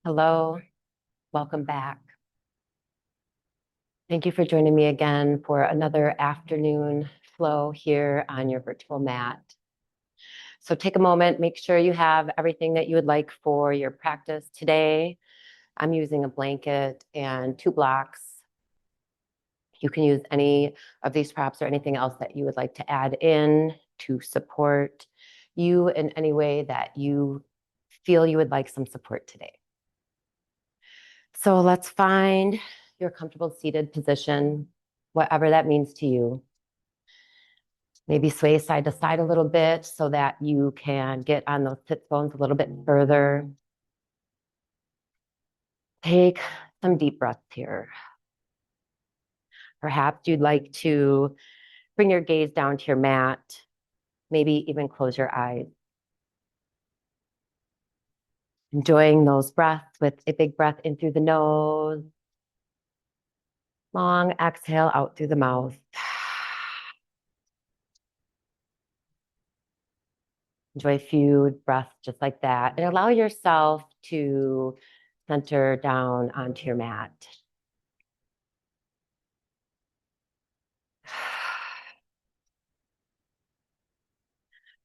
Hello, welcome back. Thank you for joining me again for another afternoon flow here on your virtual mat. So take a moment, make sure you have everything that you would like for your practice today. I'm using a blanket and 2 blocks. You can use any of these props or anything else that you would like to add in to support you in any way that you feel you would like some support today. So let's find your comfortable seated position, whatever that means to you. Maybe sway side to side a little bit so that you can get on those sit bones a little bit further. Take some deep breaths here. Perhaps you'd like to bring your gaze down to your mat, maybe even close your eyes. Enjoying those breaths with a big breath in through the nose. Long exhale out through the mouth. Enjoy a few breaths just like that. And allow yourself to center down onto your mat.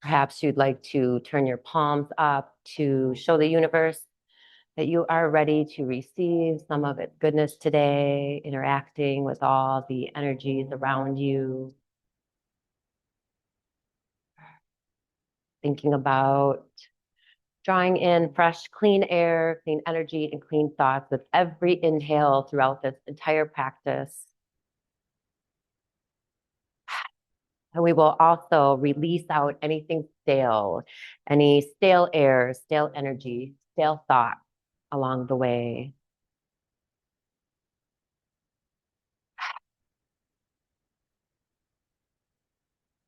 Perhaps you'd like to turn your palms up to show the universe that you are ready to receive some of its goodness today, interacting with all the energies around you. Thinking about drawing in fresh, clean air, clean energy, and clean thoughts with every inhale throughout this entire practice. And we will also release out anything stale, any stale air, stale energy, stale thought along the way.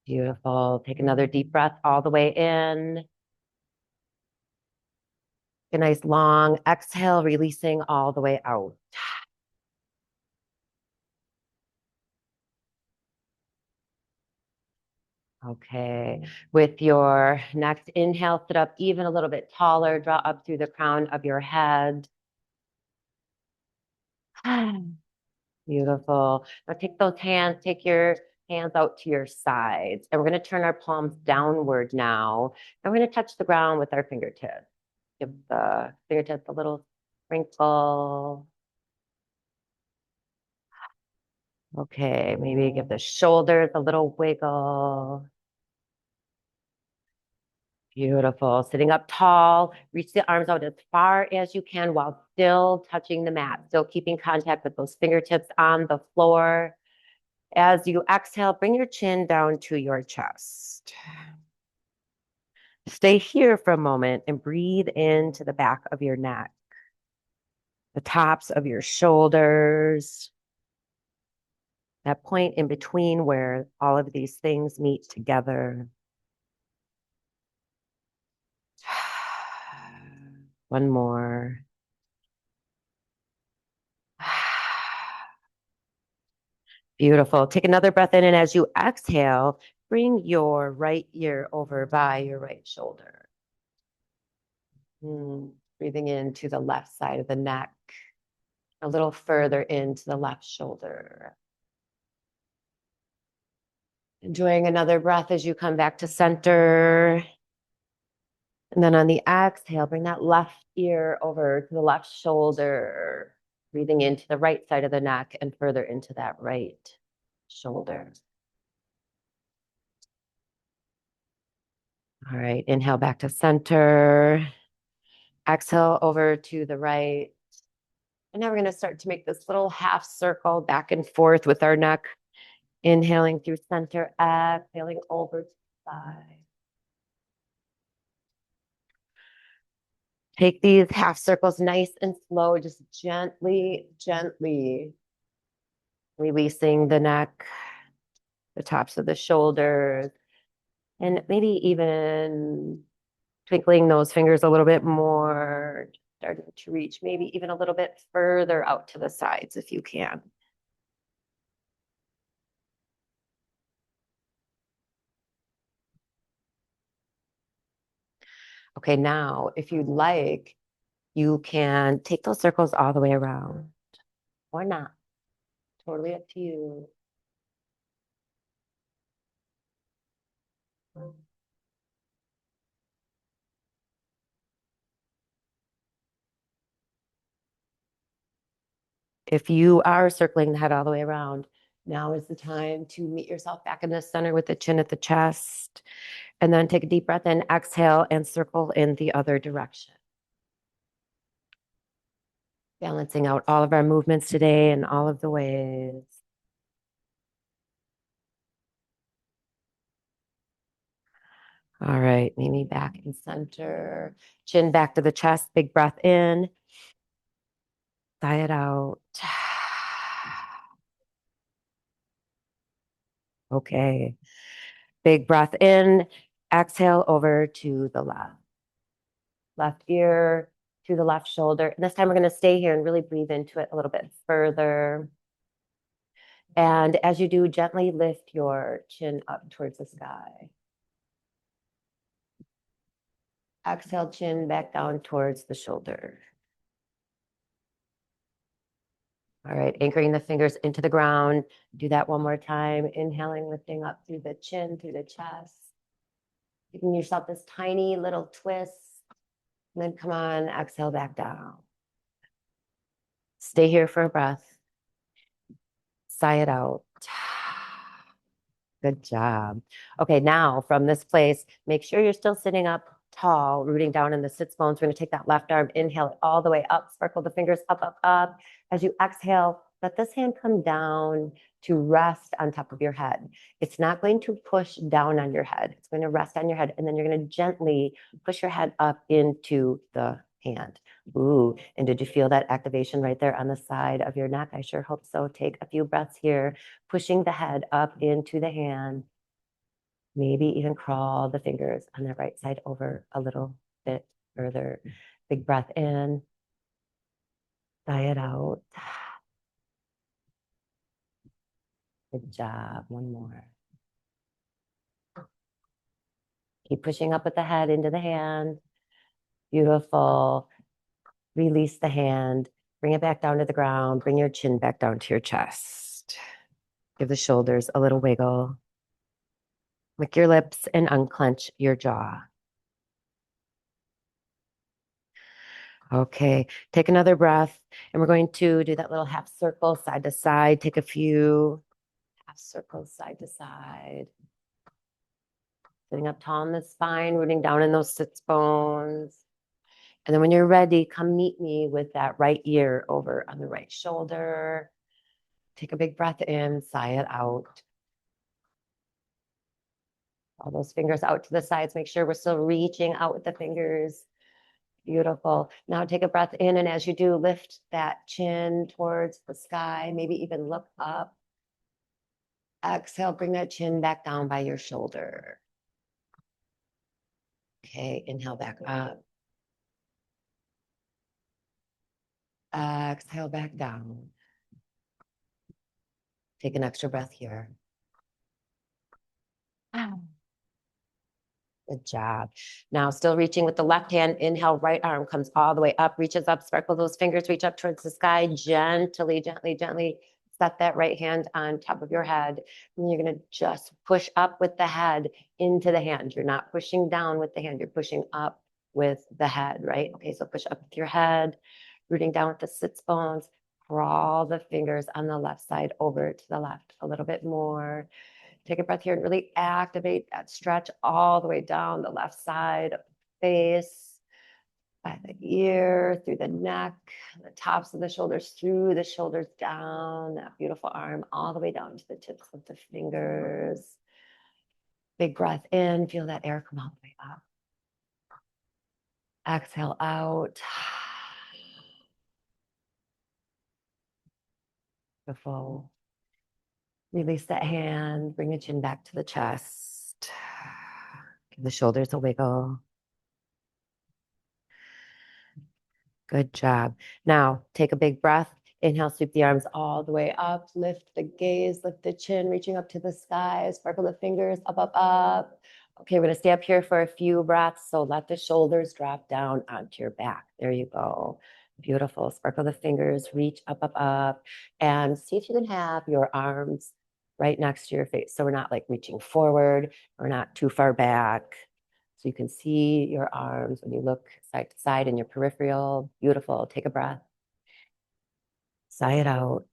Beautiful. Take another deep breath all the way in. A nice long exhale, releasing all the way out. Okay, with your next inhale, sit up even a little bit taller, draw up through the crown of your head. Beautiful. Now take your hands out to your sides, and we're going to turn our palms downward now. And we're going to touch the ground with our fingertips. Give the fingertips a little sprinkle. Okay, maybe give the shoulders a little wiggle. Beautiful. Sitting up tall, reach the arms out as far as you can while still touching the mat, still keeping contact with those fingertips on the floor. As you exhale, bring your chin down to your chest. Stay here for a moment and breathe into the back of your neck, the tops of your shoulders, that point in between where all of these things meet together. One more. Beautiful. Take another breath in, and as you exhale, bring your right ear over by your right shoulder. Breathing into the left side of the neck, a little further into the left shoulder. Enjoying another breath as you come back to center. And then on the exhale, bring that left ear over to the left shoulder, breathing into the right side of the neck and further into that right shoulder. All right, inhale back to center. Exhale over to the right. And now we're going to start to make this little half circle back and forth with our neck. Inhaling through center, exhaling over to the side. Take these half circles nice and slow, just gently, gently releasing the neck, the tops of the shoulders, and maybe even twinkling those fingers a little bit more, starting to reach maybe even a little bit further out to the sides if you can. Okay, now if you'd like, You can take those circles all the way around or not. Totally up to you. If you are circling the head all the way around, now is the time to meet yourself back in the center with the chin at the chest. And then take a deep breath in, exhale, and circle in the other direction. Balancing out all of our movements today in all of the ways. All right, meet me back in center. Chin back to the chest, big breath in. Sigh it out. Okay. Big breath in. Exhale over to the left. Left ear to the left shoulder. And this time we're going to stay here and really breathe into it a little bit further. And as you do, gently lift your chin up towards the sky. Exhale, chin back down towards the shoulder. All right, anchoring the fingers into the ground. Do that one more time. Inhaling, lifting up through the chin, through the chest. Giving yourself this tiny little twist. And then come on, exhale back down. Stay here for a breath. Sigh it out. Good job. Okay, now from this place, make sure you're still sitting up tall, rooting down in the sits bones. We're going to take that left arm, inhale it all the way up, sparkle the fingers up, up, up. As you exhale, let this hand come down to rest on top of your head. It's not going to push down on your head. It's going to rest on your head, and then you're going to gently push your head up into the hand. Ooh, and did you feel that activation right there on the side of your neck? I sure hope so. Take a few breaths here, pushing the head up into the hand. Maybe even crawl the fingers on the right side over a little bit further. Big breath in. Sigh it out. Good job. One more. Keep pushing up with the head into the hand. Beautiful. Release the hand. Bring it back down to the ground. Bring your chin back down to your chest. Give the shoulders a little wiggle. Lick your lips and unclench your jaw. Okay, take another breath, and we're going to do that little half circle side to side. Take a few half circles side to side. Sitting up tall in the spine, rooting down in those sits bones. And then when you're ready, come meet me with that right ear over on the right shoulder. Take a big breath in, sigh it out. All those fingers out to the sides. Make sure we're still reaching out with the fingers. Beautiful. Now take a breath in, and as you do, lift that chin towards the sky. Maybe even look up. Exhale, bring that chin back down by your shoulder. Okay, inhale back up. Exhale back down. Take an extra breath here. Good job. Now still reaching with the left hand. Inhale, right arm comes all the way up, reaches up, sparkle those fingers, reach up towards the sky. Gently, gently, gently set that right hand on top of your head. And you're going to just push up with the head into the hand. You're not pushing down with the hand. You're pushing up with the head, right? Okay, so push up with your head, rooting down with the sits bones. Crawl the fingers on the left side over to the left a little bit more. Take a breath here and really activate that stretch all the way down the left side of the face, by the ear, through the neck, the tops of the shoulders, through the shoulders, down that beautiful arm, all the way down to the tips of the fingers. Big breath in, feel that air come all the way up. Exhale out. Beautiful. Release that hand, bring the chin back to the chest. Give the shoulders a wiggle. Good job. Now, take a big breath. Inhale, sweep the arms all the way up. Lift the gaze, lift the chin, reaching up to the sky. Sparkle the fingers up, up, up. Okay, we're gonna stay up here for a few breaths. So let the shoulders drop down onto your back. There you go. Beautiful. Sparkle the fingers, reach up, up, up, and see if you can have your arms right next to your face. So we're not like reaching forward, we're not too far back. So you can see your arms when you look side to side in your peripheral. Beautiful. Take a breath. Sigh it out.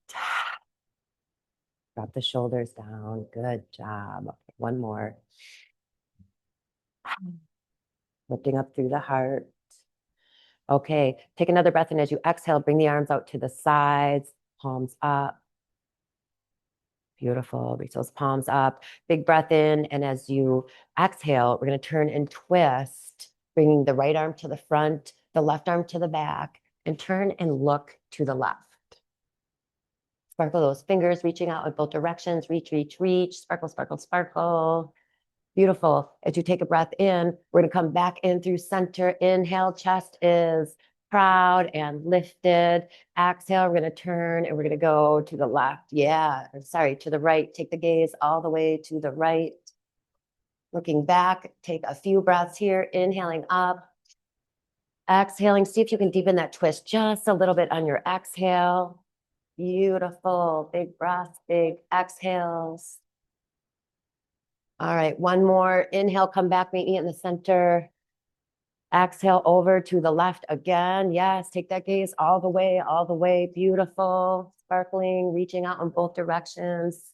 Drop the shoulders down. Good job. Okay, one more. Lifting up through the heart. Okay, take another breath in as you exhale. Bring the arms out to the sides, palms up. Beautiful. Reach those palms up. Big breath in. And as you exhale, we're going to turn and twist, bringing the right arm to the front, the left arm to the back, and turn and look to the left. Sparkle those fingers, reaching out in both directions. Reach, reach, reach. Sparkle, sparkle, sparkle. Beautiful. As you take a breath in, we're going to come back in through center. Inhale, chest is proud and lifted. Exhale, we're going to turn and we're going to go to the left. Yeah, sorry, to the right. Take the gaze all the way to the right. Looking back, take a few breaths here. Inhaling up. Exhaling, see if you can deepen that twist just a little bit on your exhale. Beautiful. Big breaths, big exhales. All right, one more. Inhale, come back, meet me in the center. Exhale over to the left again. Yes, take that gaze all the way. Beautiful. Sparkling, reaching out in both directions.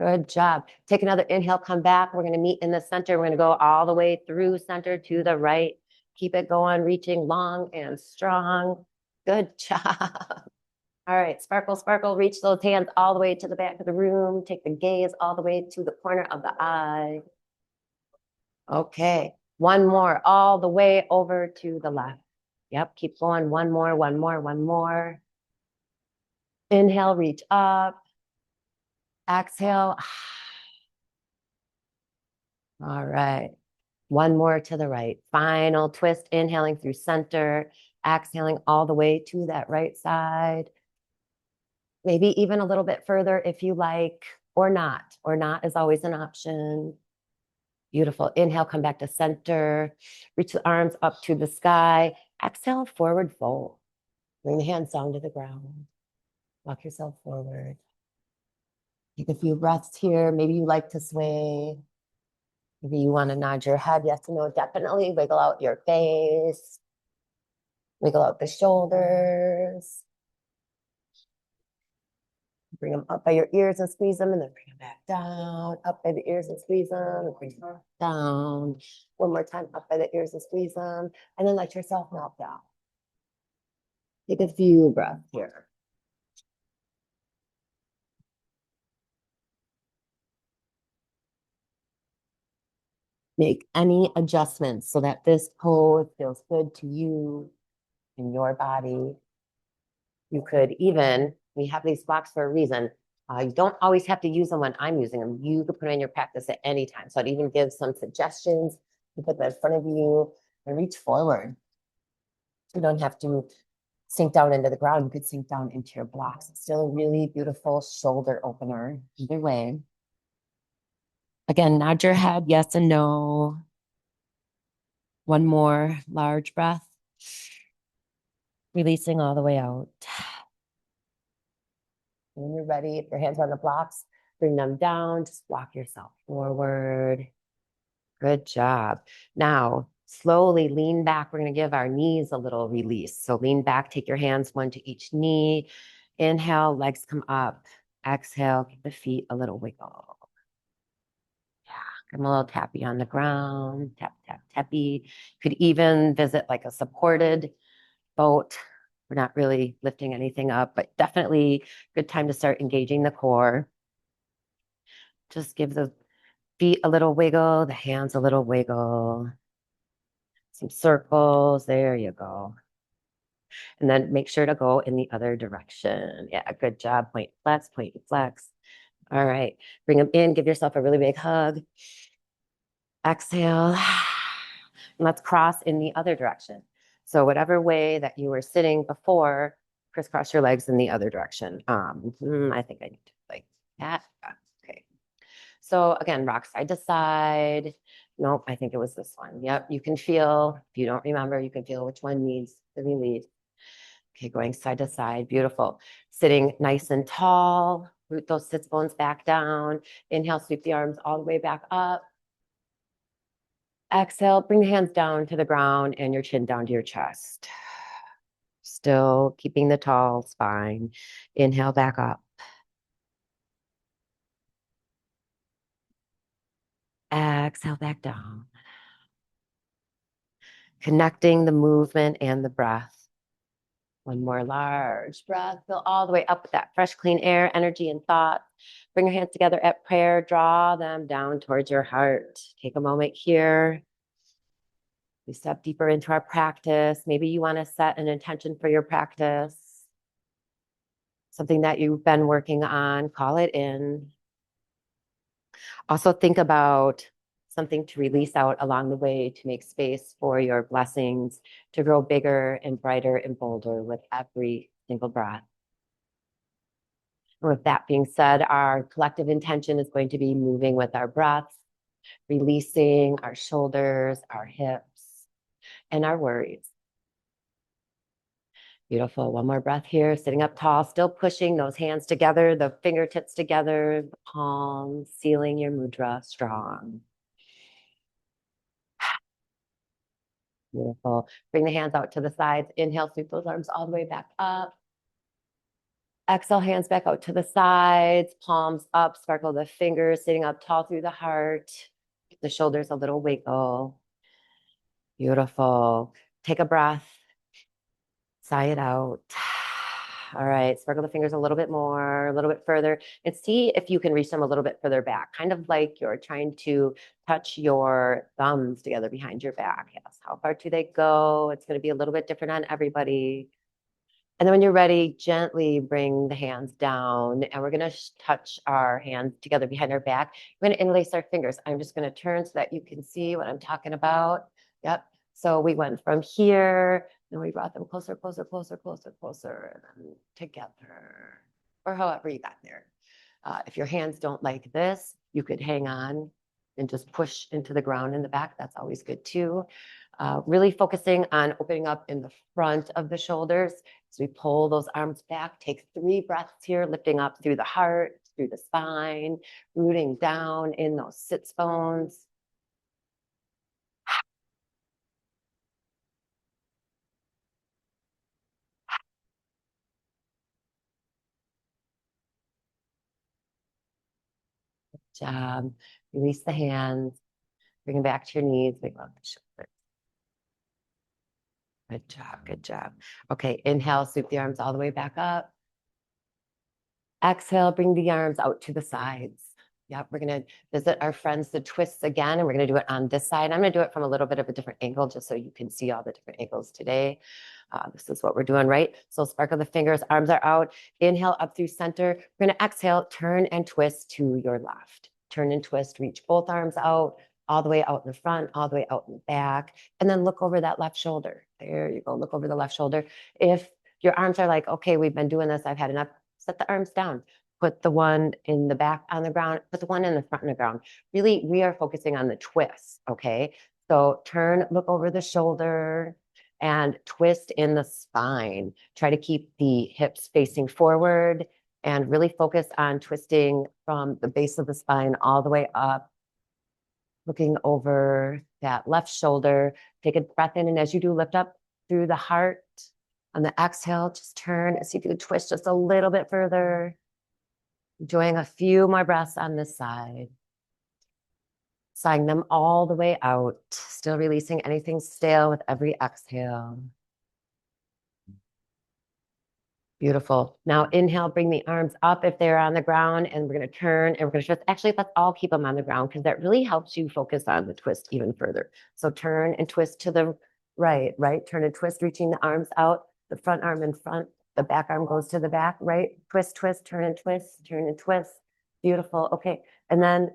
Good job. Take another inhale, come back. We're going to meet in the center. We're going to go all the way through center to the right. Keep it going, reaching long and strong. Good job. All right, sparkle, sparkle, reach those hands all the way to the back of the room. Take the gaze all the way to the corner of the eye. Okay, one more, all the way over to the left. Yep, keep going, one more. Inhale, reach up. Exhale. All right, one more to the right. Final twist, inhaling through center, exhaling all the way to that right side. Maybe even a little bit further if you like, or not. Or not is always an option. Beautiful. Inhale, come back to center. Reach the arms up to the sky. Exhale, forward fold. Bring the hands down to the ground. Walk yourself forward. Take a few breaths here. Maybe you like to sway. Maybe you want to nod your head. Yes or no, definitely. Wiggle out your face. Wiggle out the shoulders. Bring them up by your ears and squeeze them, and then bring them back down. Up by the ears and squeeze them, and bring them down. One more time, up by the ears and squeeze them, and then let yourself melt down. Take a few breaths here. Make any adjustments so that this pose feels good to you and your body. You could even, we have these blocks for a reason. You don't always have to use them when I'm using them. You could put in your practice at any time. So I'd even give some suggestions. You put them in front of you and reach forward. You don't have to sink down into the ground. You could sink down into your blocks. It's still a really beautiful shoulder opener either way. Again, nod your head, yes and no. One more large breath. Releasing all the way out. When you're ready, if your hands are on the blocks, bring them down. Just walk yourself forward. Good job. Now, slowly lean back. We're going to give our knees a little release. So lean back, take your hands one to each knee. Inhale, legs come up. Exhale, give the feet a little wiggle. Yeah, give them a little tappy on the ground. Tap, tap, tappy. Could even visit like a supported boat. We're not really lifting anything up, but definitely good time to start engaging the core. Just give the feet a little wiggle, the hands a little wiggle. Some circles, there you go. And then make sure to go in the other direction. Yeah, good job. Point, flex, point, flex. All right, bring them in, give yourself a really big hug. Exhale, and let's cross in the other direction. So whatever way that you were sitting before, crisscross your legs in the other direction. I think I need to like that. Okay. So again, rock side to side. Nope, I think it was this one. Yep, you can feel, if you don't remember, you can feel which one needs the release. Okay, going side to side, beautiful. Sitting nice and tall, root those sits bones back down. Inhale, sweep the arms all the way back up. Exhale, bring the hands down to the ground and your chin down to your chest. Still keeping the tall spine. Inhale back up. Exhale back down. Connecting the movement and the breath. One more large breath. Fill all the way up with that fresh, clean air, energy, and thought. Bring your hands together at prayer. Draw them down towards your heart. Take a moment here. We step deeper into our practice. Maybe you want to set an intention for your practice. Something that you've been working on. Call it in. Also think about something to release out along the way to make space for your blessings to grow bigger and brighter and bolder with every single breath. And with that being said, our collective intention is going to be moving with our breaths, releasing our shoulders, our hips, and our worries. Beautiful. One more breath here, sitting up tall, still pushing those hands together, the fingertips together, the palms, sealing your mudra strong. Beautiful. Bring the hands out to the sides. Inhale, sweep those arms all the way back up. Exhale, hands back out to the sides, palms up, sparkle the fingers, sitting up tall through the heart. Give the shoulders a little wiggle. Beautiful. Take a breath. Sigh it out. All right, sparkle the fingers a little bit more, a little bit further, and see if you can reach them a little bit further back, kind of like you're trying to touch your thumbs together behind your back. Yes, how far do they go? It's going to be a little bit different on everybody. And then when you're ready, gently bring the hands down, and we're going to touch our hands together behind our back. We're going to interlace our fingers. I'm just going to turn so that you can see what I'm talking about. Yep. So we went from here, and we brought them closer, closer, closer, closer, closer, and then together, or however you got there. If your hands don't like this, you could hang on and just push into the ground in the back. That's always good too. Really focusing on opening up in the front of the shoulders. So we pull those arms back, take 3 breaths here, lifting up through the heart, through the spine, rooting down in those sits bones. Good job. Release the hands, bring them back to your knees, wiggle out the shoulders. Good job, good job. Okay, inhale, sweep the arms all the way back up. Exhale, bring the arms out to the sides. Yep, we're going to visit our friends, the twists again, and we're going to do it on this side. I'm going to do it from a little bit of a different angle just so you can see all the different angles today. This is what we're doing, right? So sparkle the fingers, arms are out. Inhale up through center. We're going to exhale, turn and twist to your left. Turn and twist, reach both arms out, all the way out in the front, all the way out in the back, and then look over that left shoulder. There you go, look over the left shoulder. If your arms are like, okay, we've been doing this, I've had enough, set the arms down. Put the one in the back on the ground, put the one in the front on the ground. Really, we are focusing on the twist, okay? So turn, look over the shoulder, and twist in the spine. Try to keep the hips facing forward and really focus on twisting from the base of the spine all the way up, looking over that left shoulder. Take a breath in, and as you do, lift up through the heart. On the exhale, just turn and see if you can twist just a little bit further. Enjoying a few more breaths on this side. Sighing them all the way out, still releasing anything stale with every exhale. Beautiful. Now inhale, bring the arms up if they're on the ground, and we're going to turn and we're going to twist. Actually, let's all keep them on the ground because that really helps you focus on the twist even further. So turn and twist to the right, turn and twist, reaching the arms out, the front arm in front, the back arm goes to the back, right? Twist, twist, turn and twist, turn and twist. Beautiful. Okay. And then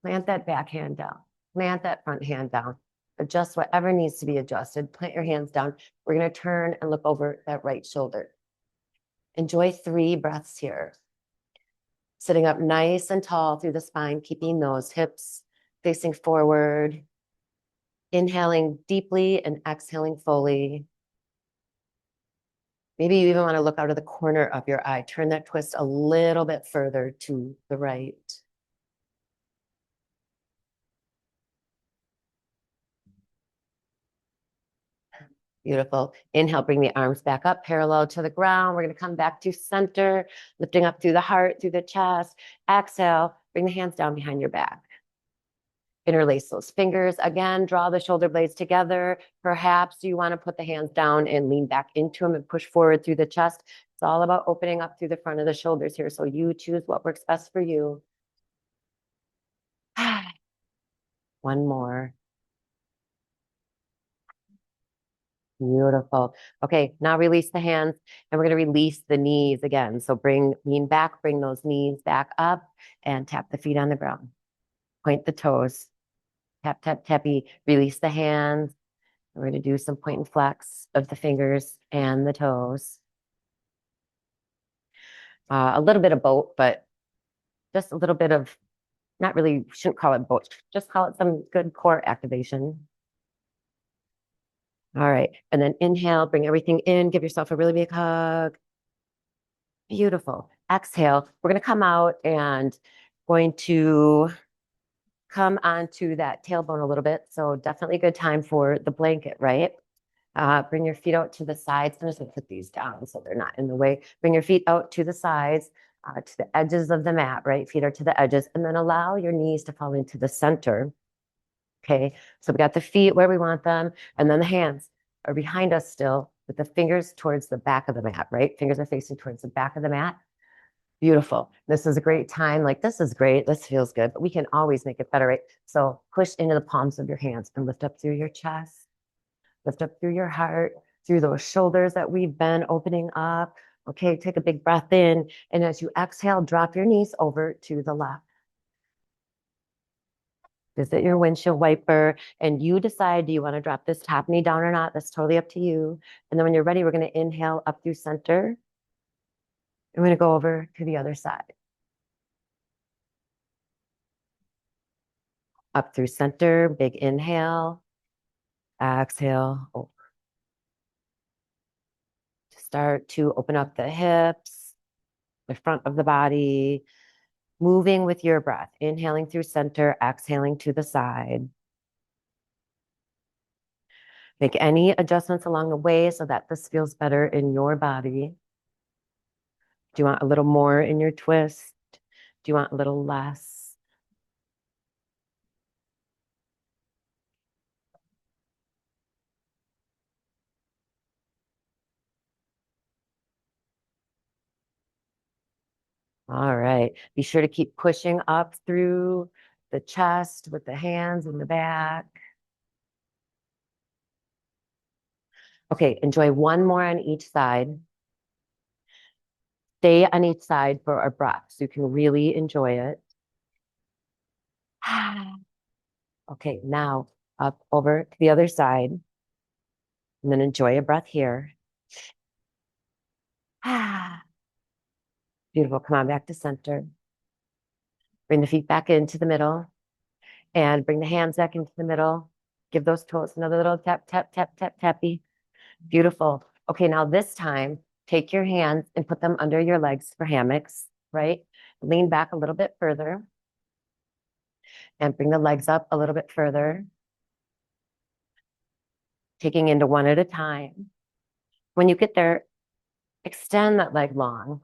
plant that back hand down, plant that front hand down, adjust whatever needs to be adjusted, plant your hands down. We're going to turn and look over that right shoulder. Enjoy 3 breaths here. Sitting up nice and tall through the spine, keeping those hips facing forward. Inhaling deeply and exhaling fully. Maybe you even want to look out of the corner of your eye. Turn that twist a little bit further to the right. Beautiful. Inhale, bring the arms back up, parallel to the ground. We're going to come back to center, lifting up through the heart, through the chest. Exhale, bring the hands down behind your back. Interlace those fingers. Again, draw the shoulder blades together. Perhaps you want to put the hands down and lean back into them and push forward through the chest. It's all about opening up through the front of the shoulders here. So you choose what works best for you. One more. Beautiful. Okay, now release the hands and we're going to release the knees again. So lean back, bring those knees back up and tap the feet on the ground. Point the toes. Tap, tap, tappy. Release the hands. We're going to do some point and flex of the fingers and the toes. A little bit of boat, but just a little bit of, not really, shouldn't call it boat, just call it some good core activation. All right, and then inhale, bring everything in, give yourself a really big hug. Beautiful. Exhale, we're going to come out and going to come onto that tailbone a little bit. So definitely a good time for the blanket, right? Bring your feet out to the sides. I'm just going to put these down so they're not in the way. Bring your feet out to the sides, to the edges of the mat, right? Feet are to the edges, and then allow your knees to fall into the center. Okay, so we got the feet where we want them, and then the hands are behind us still with the fingers towards the back of the mat, right? Fingers are facing towards the back of the mat. Beautiful. This is a great time. Like, this is great. This feels good, but we can always make it better, right? So push into the palms of your hands and lift up through your chest, lift up through your heart, through those shoulders that we've been opening up. Okay, take a big breath in. And as you exhale, drop your knees over to the left. Visit your windshield wiper and you decide, do you want to drop this top knee down or not? That's totally up to you. And then when you're ready, we're going to inhale up through center. I'm going to go over to the other side. Up through center, big inhale. Exhale. Over. Start to open up the hips, the front of the body, moving with your breath. Inhaling through center, exhaling to the side. Make any adjustments along the way so that this feels better in your body. Do you want a little more in your twist? Do you want a little less? All right. Be sure to keep pushing up through the chest with the hands in the back. Okay, enjoy one more on each side. Stay on each side for our breath so you can really enjoy it. Okay, now up over to the other side. And then enjoy a breath here. Beautiful. Come on back to center. Bring the feet back into the middle. And bring the hands back into the middle. Give those toes another little tap, tap, tap, tap, tappy. Beautiful. Okay, now this time, take your hands and put them under your legs for hammocks, right? Lean back a little bit further. And bring the legs up a little bit further. Taking into one at a time. When you get there, extend that leg long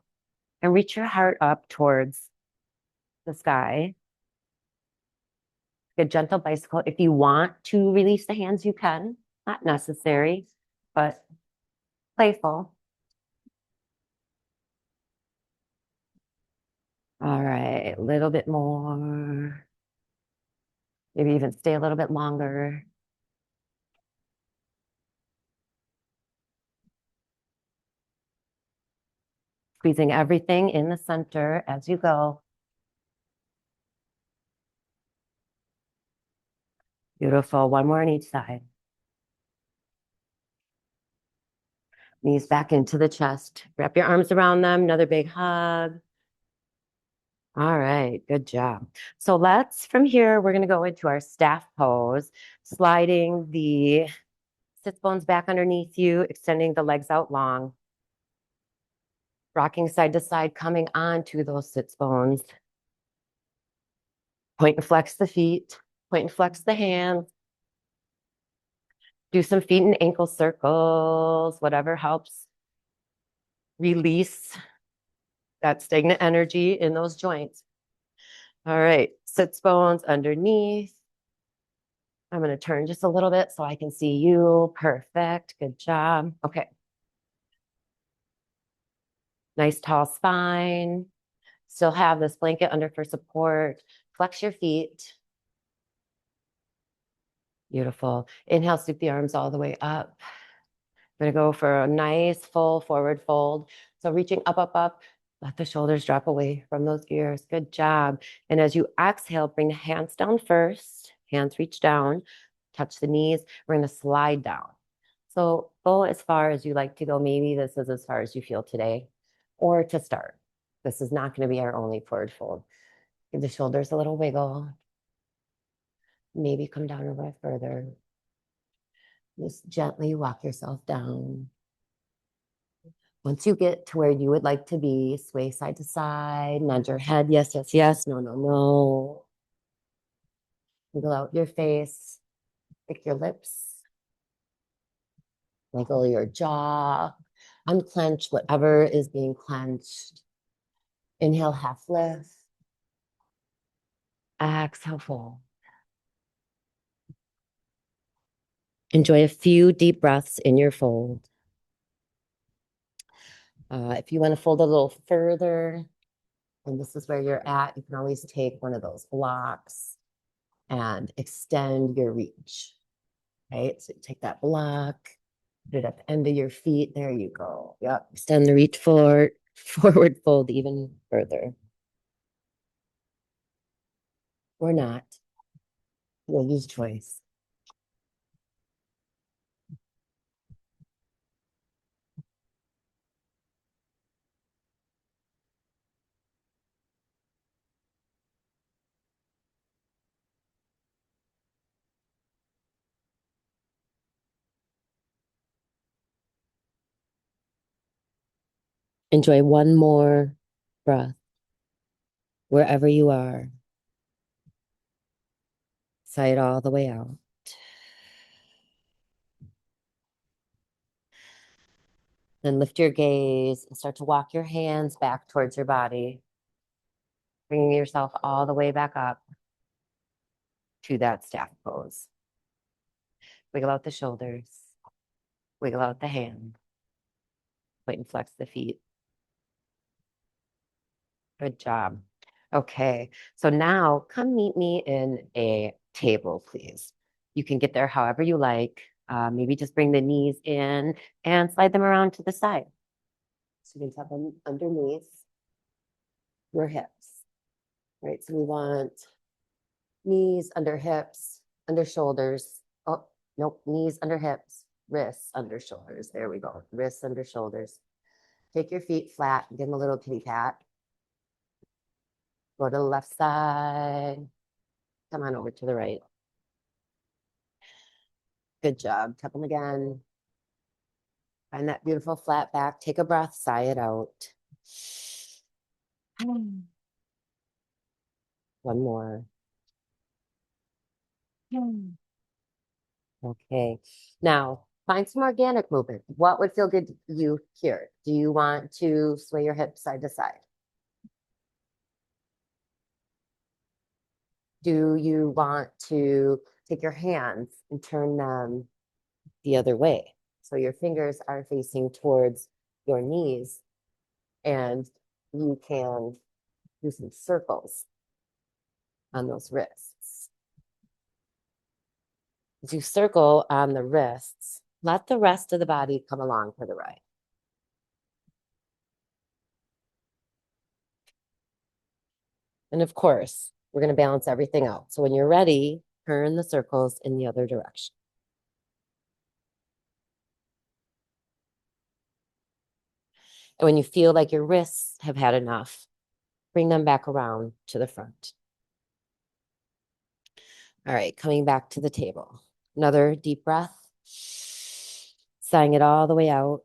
and reach your heart up towards the sky. A gentle bicycle. If you want to release the hands, you can. Not necessary, but playful. All right, a little bit more. Maybe even stay a little bit longer. Squeezing everything in the center as you go. Beautiful. One more on each side. Knees back into the chest. Wrap your arms around them. Another big hug. All right, good job. So from here, we're going to go into our staff pose, sliding the sits bones back underneath you, extending the legs out long, rocking side to side, coming onto those sits bones. Point and flex the feet, point and flex the hands. Do some feet and ankle circles, whatever helps release that stagnant energy in those joints. All right, sits bones underneath. I'm going to turn just a little bit so I can see you. Perfect. Good job. Okay. Nice tall spine. Still have this blanket under for support. Flex your feet. Beautiful. Inhale, sweep the arms all the way up. I'm going to go for a nice full forward fold. So reaching up, up, up. Let the shoulders drop away from those ears. Good job. And as you exhale, bring the hands down first. Hands reach down. Touch the knees. We're going to slide down. So go as far as you like to go. Maybe this is as far as you feel today. Or to start. This is not going to be our only forward fold. Give the shoulders a little wiggle. Maybe come down a bit further. Just gently walk yourself down. Once you get to where you would like to be, sway side to side, nod your head, yes, yes, yes, no, no, no. Wiggle out your face, pick your lips, wiggle your jaw, unclench whatever is being clenched. Inhale, half lift. Exhale, fold. Enjoy a few deep breaths in your fold. If you want to fold a little further, and this is where you're at, you can always take one of those blocks and extend your reach, right? So take that block, put it at the end of your feet. There you go. Yep. Extend the reach forward fold even further. Or not. We'll use choice. Enjoy one more breath wherever you are. Sigh it all the way out. Then lift your gaze and start to walk your hands back towards your body, bringing yourself all the way back up to that staff pose. Wiggle out the shoulders, wiggle out the hand, point and flex the feet. Good job. Okay, so now come meet me in a table, please. You can get there however you like. Maybe just bring the knees in and slide them around to the side. So you can tap them underneath your hips, right? So we want knees under hips, under shoulders. Oh, nope, knees under hips, wrists under shoulders. There we go, wrists under shoulders. Take your feet flat, give them a little kitty pat. Go to the left side. Come on over to the right. Good job. Tap them again. Find that beautiful flat back. Take a breath. Sigh it out. One more. Okay. Now, find some organic movement. What would feel good to you here? Do you want to sway your hips side to side? Do you want to take your hands and turn them the other way? So your fingers are facing towards your knees and you can do some circles on those wrists. As you circle on the wrists, let the rest of the body come along for the ride. And of course, we're going to balance everything out. So when you're ready, turn the circles in the other direction. And when you feel like your wrists have had enough, bring them back around to the front. All right, coming back to the table. Another deep breath. Sighing it all the way out.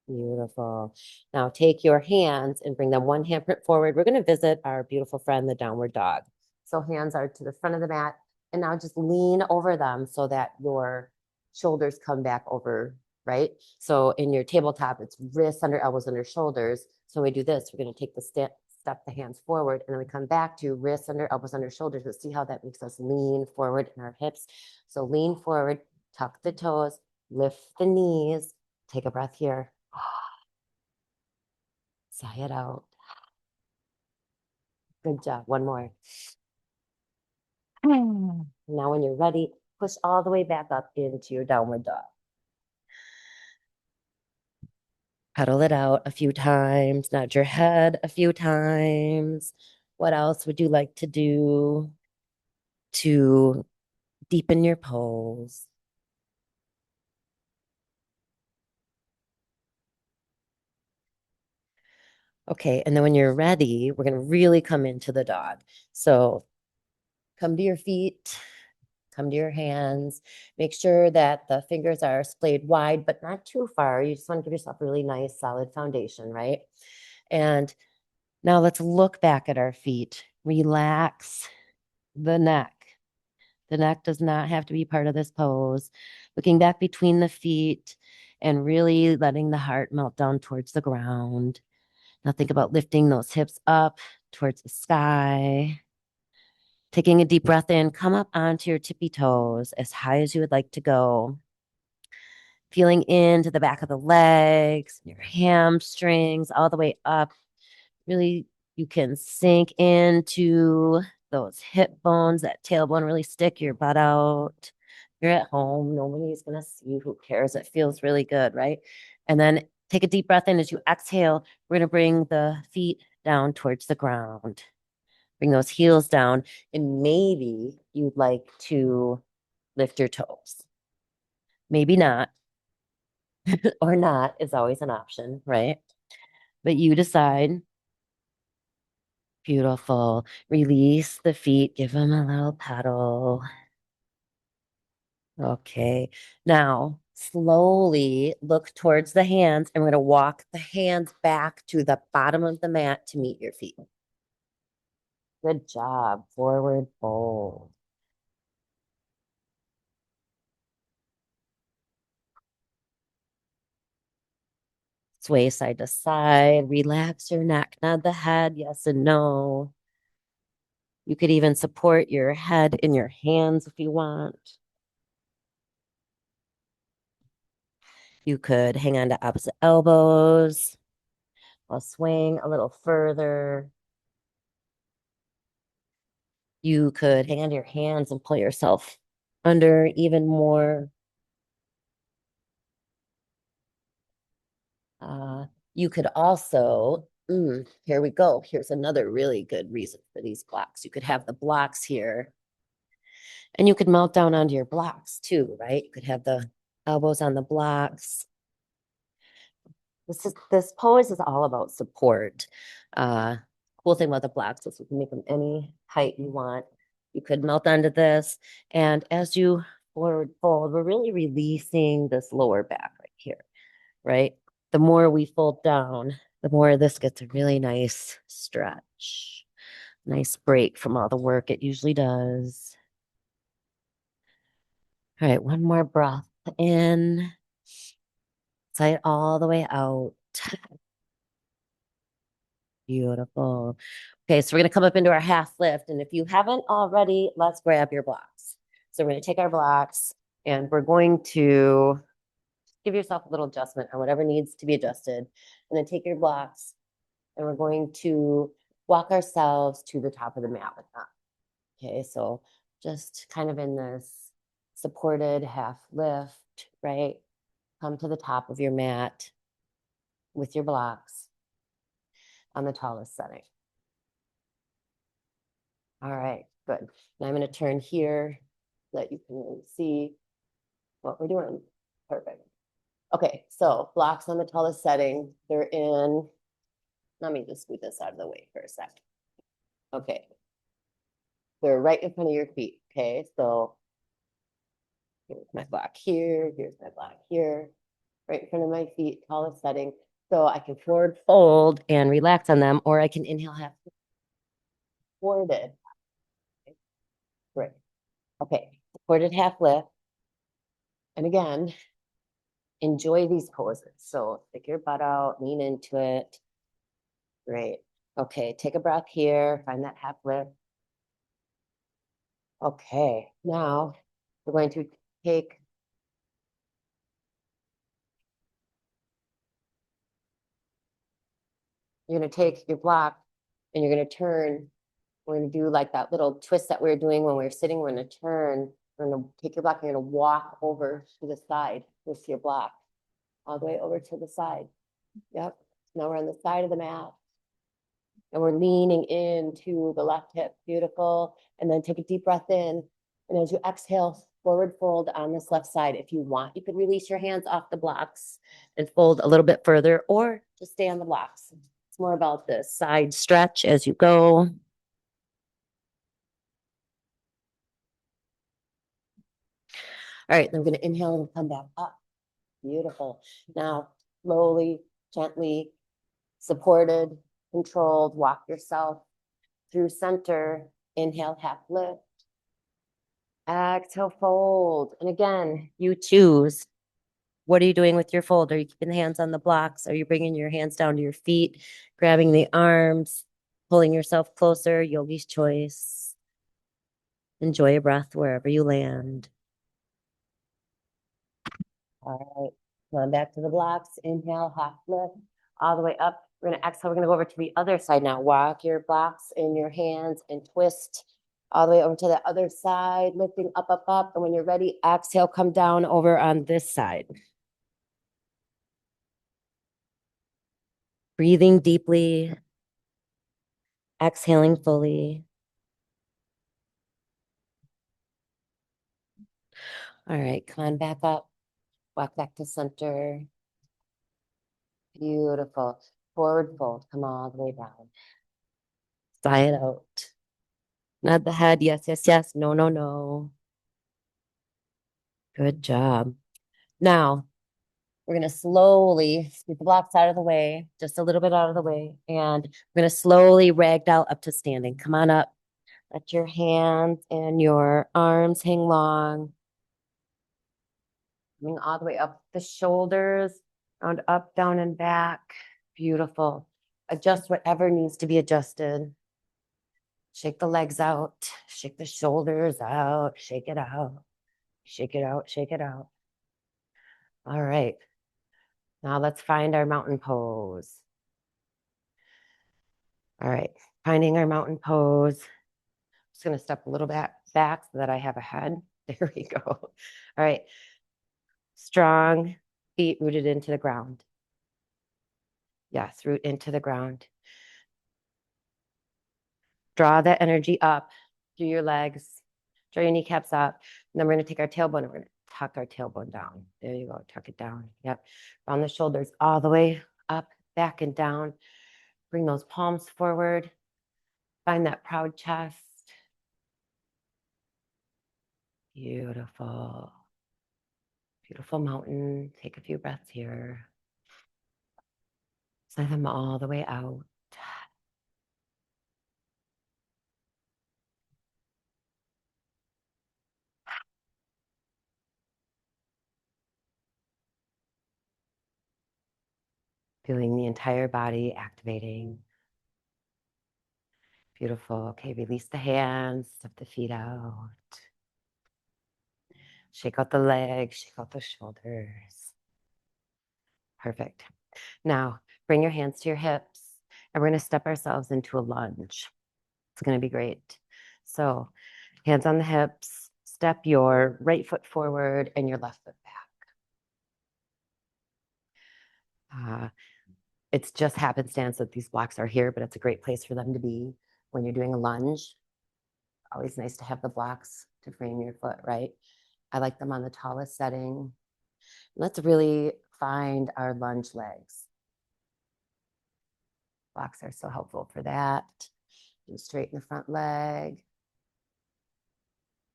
Beautiful. Now take your hands and bring them one handprint forward. We're going to visit our beautiful friend, the downward dog. So hands are to the front of the mat. And now just lean over them so that your shoulders come back over, right? So in your tabletop, it's wrists under elbows under shoulders. So when we do this, we're going to take the step the hands forward, and then we come back to wrists under elbows under shoulders. But see how that makes us lean forward in our hips. So lean forward, tuck the toes, lift the knees. Take a breath here. Sigh it out. Good job. One more. Now when you're ready, push all the way back up into your downward dog. Pedal it out a few times, nod your head a few times. What else would you like to do to deepen your pose? Okay, and then when you're ready, we're going to really come into the dog. So come to your feet. Come to your hands. Make sure that the fingers are splayed wide, but not too far. You just want to give yourself a really nice, solid foundation, right? And now let's look back at our feet. Relax the neck. The neck does not have to be part of this pose. Looking back between the feet and really letting the heart melt down towards the ground. Now think about lifting those hips up towards the sky. Taking a deep breath in, come up onto your tippy toes as high as you would like to go. Feeling into the back of the legs, your hamstrings, all the way up. Really, you can sink into those hip bones, that tailbone, really stick your butt out. You're at home. Nobody's going to see. Who cares? It feels really good, right? And then take a deep breath in. As you exhale, we're going to bring the feet down towards the ground. Bring those heels down, and maybe you'd like to lift your toes. Maybe not, or not is always an option, right? But you decide. Beautiful. Release the feet, give them a little pedal. Okay, now slowly look towards the hands, and we're going to walk the hands back to the bottom of the mat to meet your feet. Good job. Forward fold. Sway side to side. Relax your neck, nod the head, yes and no. You could even support your head in your hands if you want. You could hang on to opposite elbows while swaying a little further. You could hang on to your hands and pull yourself under even more. You could also, here we go. Here's another really good reason for these blocks. You could have the blocks here, and you could melt down onto your blocks too, right? You could have the elbows on the blocks. This pose is all about support. Cool thing about the blocks is you can make them any height you want. You could melt onto this, and as you forward fold, we're really releasing this lower back right here, right? The more we fold down, the more this gets a really nice stretch. Nice break from all the work it usually does. All right, one more breath in. Sigh it all the way out. Beautiful. Okay, so we're going to come up into our half lift. And if you haven't already, let's grab your blocks. So we're going to take our blocks, and we're going to give yourself a little adjustment on whatever needs to be adjusted. And then take your blocks, and we're going to walk ourselves to the top of the mat with that. Okay, so just kind of in this supported half lift, right? Come to the top of your mat with your blocks on the tallest setting. All right, good. Now I'm going to turn here so that you can really see what we're doing. Perfect. Okay, so blocks on the tallest setting. They're in Let me just scoot this out of the way for a sec. Okay. They're right in front of your feet. Okay, so here's my block here, here's my block here, right in front of my feet, tallest setting. So I can forward fold and relax on them, or I can inhale half forwarded. Great. Okay, supported half lift. And again, enjoy these poses. So stick your butt out, lean into it. Great. Okay, take a breath here, find that half lift. Okay, now we're going to take your block and you're going to turn. We're going to do like that little twist that we were doing when we were sitting. We're going to turn. We're going to take your block and you're going to walk over to the side with your block all the way over to the side. Yep. Now we're on the side of the mat. And we're leaning into the left hip. Beautiful. And then take a deep breath in. And as you exhale, forward fold on this left side. If you want, you could release your hands off the blocks and fold a little bit further, or just stay on the blocks. It's more about the side stretch as you go. All right, then I'm going to inhale and come back up. Beautiful. Now, slowly, gently, supported, controlled, walk yourself through center. Inhale, half lift. Exhale, fold. And again, you choose. What are you doing with your fold? Are you keeping the hands on the blocks? Are you bringing your hands down to your feet, grabbing the arms, pulling yourself closer? Yogi's choice. Enjoy a breath wherever you land. All right, come on back to the blocks. Inhale, half lift, all the way up. We're going to exhale. We're going to go over to the other side now. Walk your blocks in your hands and twist all the way over to the other side, lifting up, up, up. And when you're ready, exhale, come down over on this side. Breathing deeply, exhaling fully. All right, come on back up. Walk back to center. Beautiful. Forward fold. Come all the way down. Sigh it out. Nod the head. Yes, yes, yes. No, no, no. Good job. Now, we're going to slowly scoot the blocks out of the way, just a little bit out of the way. And we're going to slowly ragdoll up to standing. Come on up. Let your hands and your arms hang long. Coming all the way up the shoulders, round up, down, and back. Beautiful. Adjust whatever needs to be adjusted. Shake the legs out. Shake the shoulders out. Shake it out. Shake it out. Shake it out. All right. Now let's find our mountain pose. All right. Finding our mountain pose. Just going to step a little bit back so that I have a head. There we go. All right. Strong feet rooted into the ground. Yes, root into the ground. Draw that energy up through your legs. Draw your kneecaps up. And then we're going to take our tailbone and we're going to tuck our tailbone down. There you go. Tuck it down. Yep. Round the shoulders all the way up, back, and down. Bring those palms forward. Find that proud chest. Beautiful. Beautiful mountain. Take a few breaths here. Send them all the way out. Feeling the entire body activating. Beautiful. Okay, release the hands, step the feet out. Shake out the legs, shake out the shoulders. Perfect. Now, bring your hands to your hips, and we're going to step ourselves into a lunge. It's going to be great. So, hands on the hips, step your right foot forward and your left foot back. It's just happenstance that these blocks are here, but it's a great place for them to be when you're doing a lunge. Always nice to have the blocks to frame your foot, right? I like them on the tallest setting. Let's really find our lunge legs. Blocks are so helpful for that. And straighten the front leg.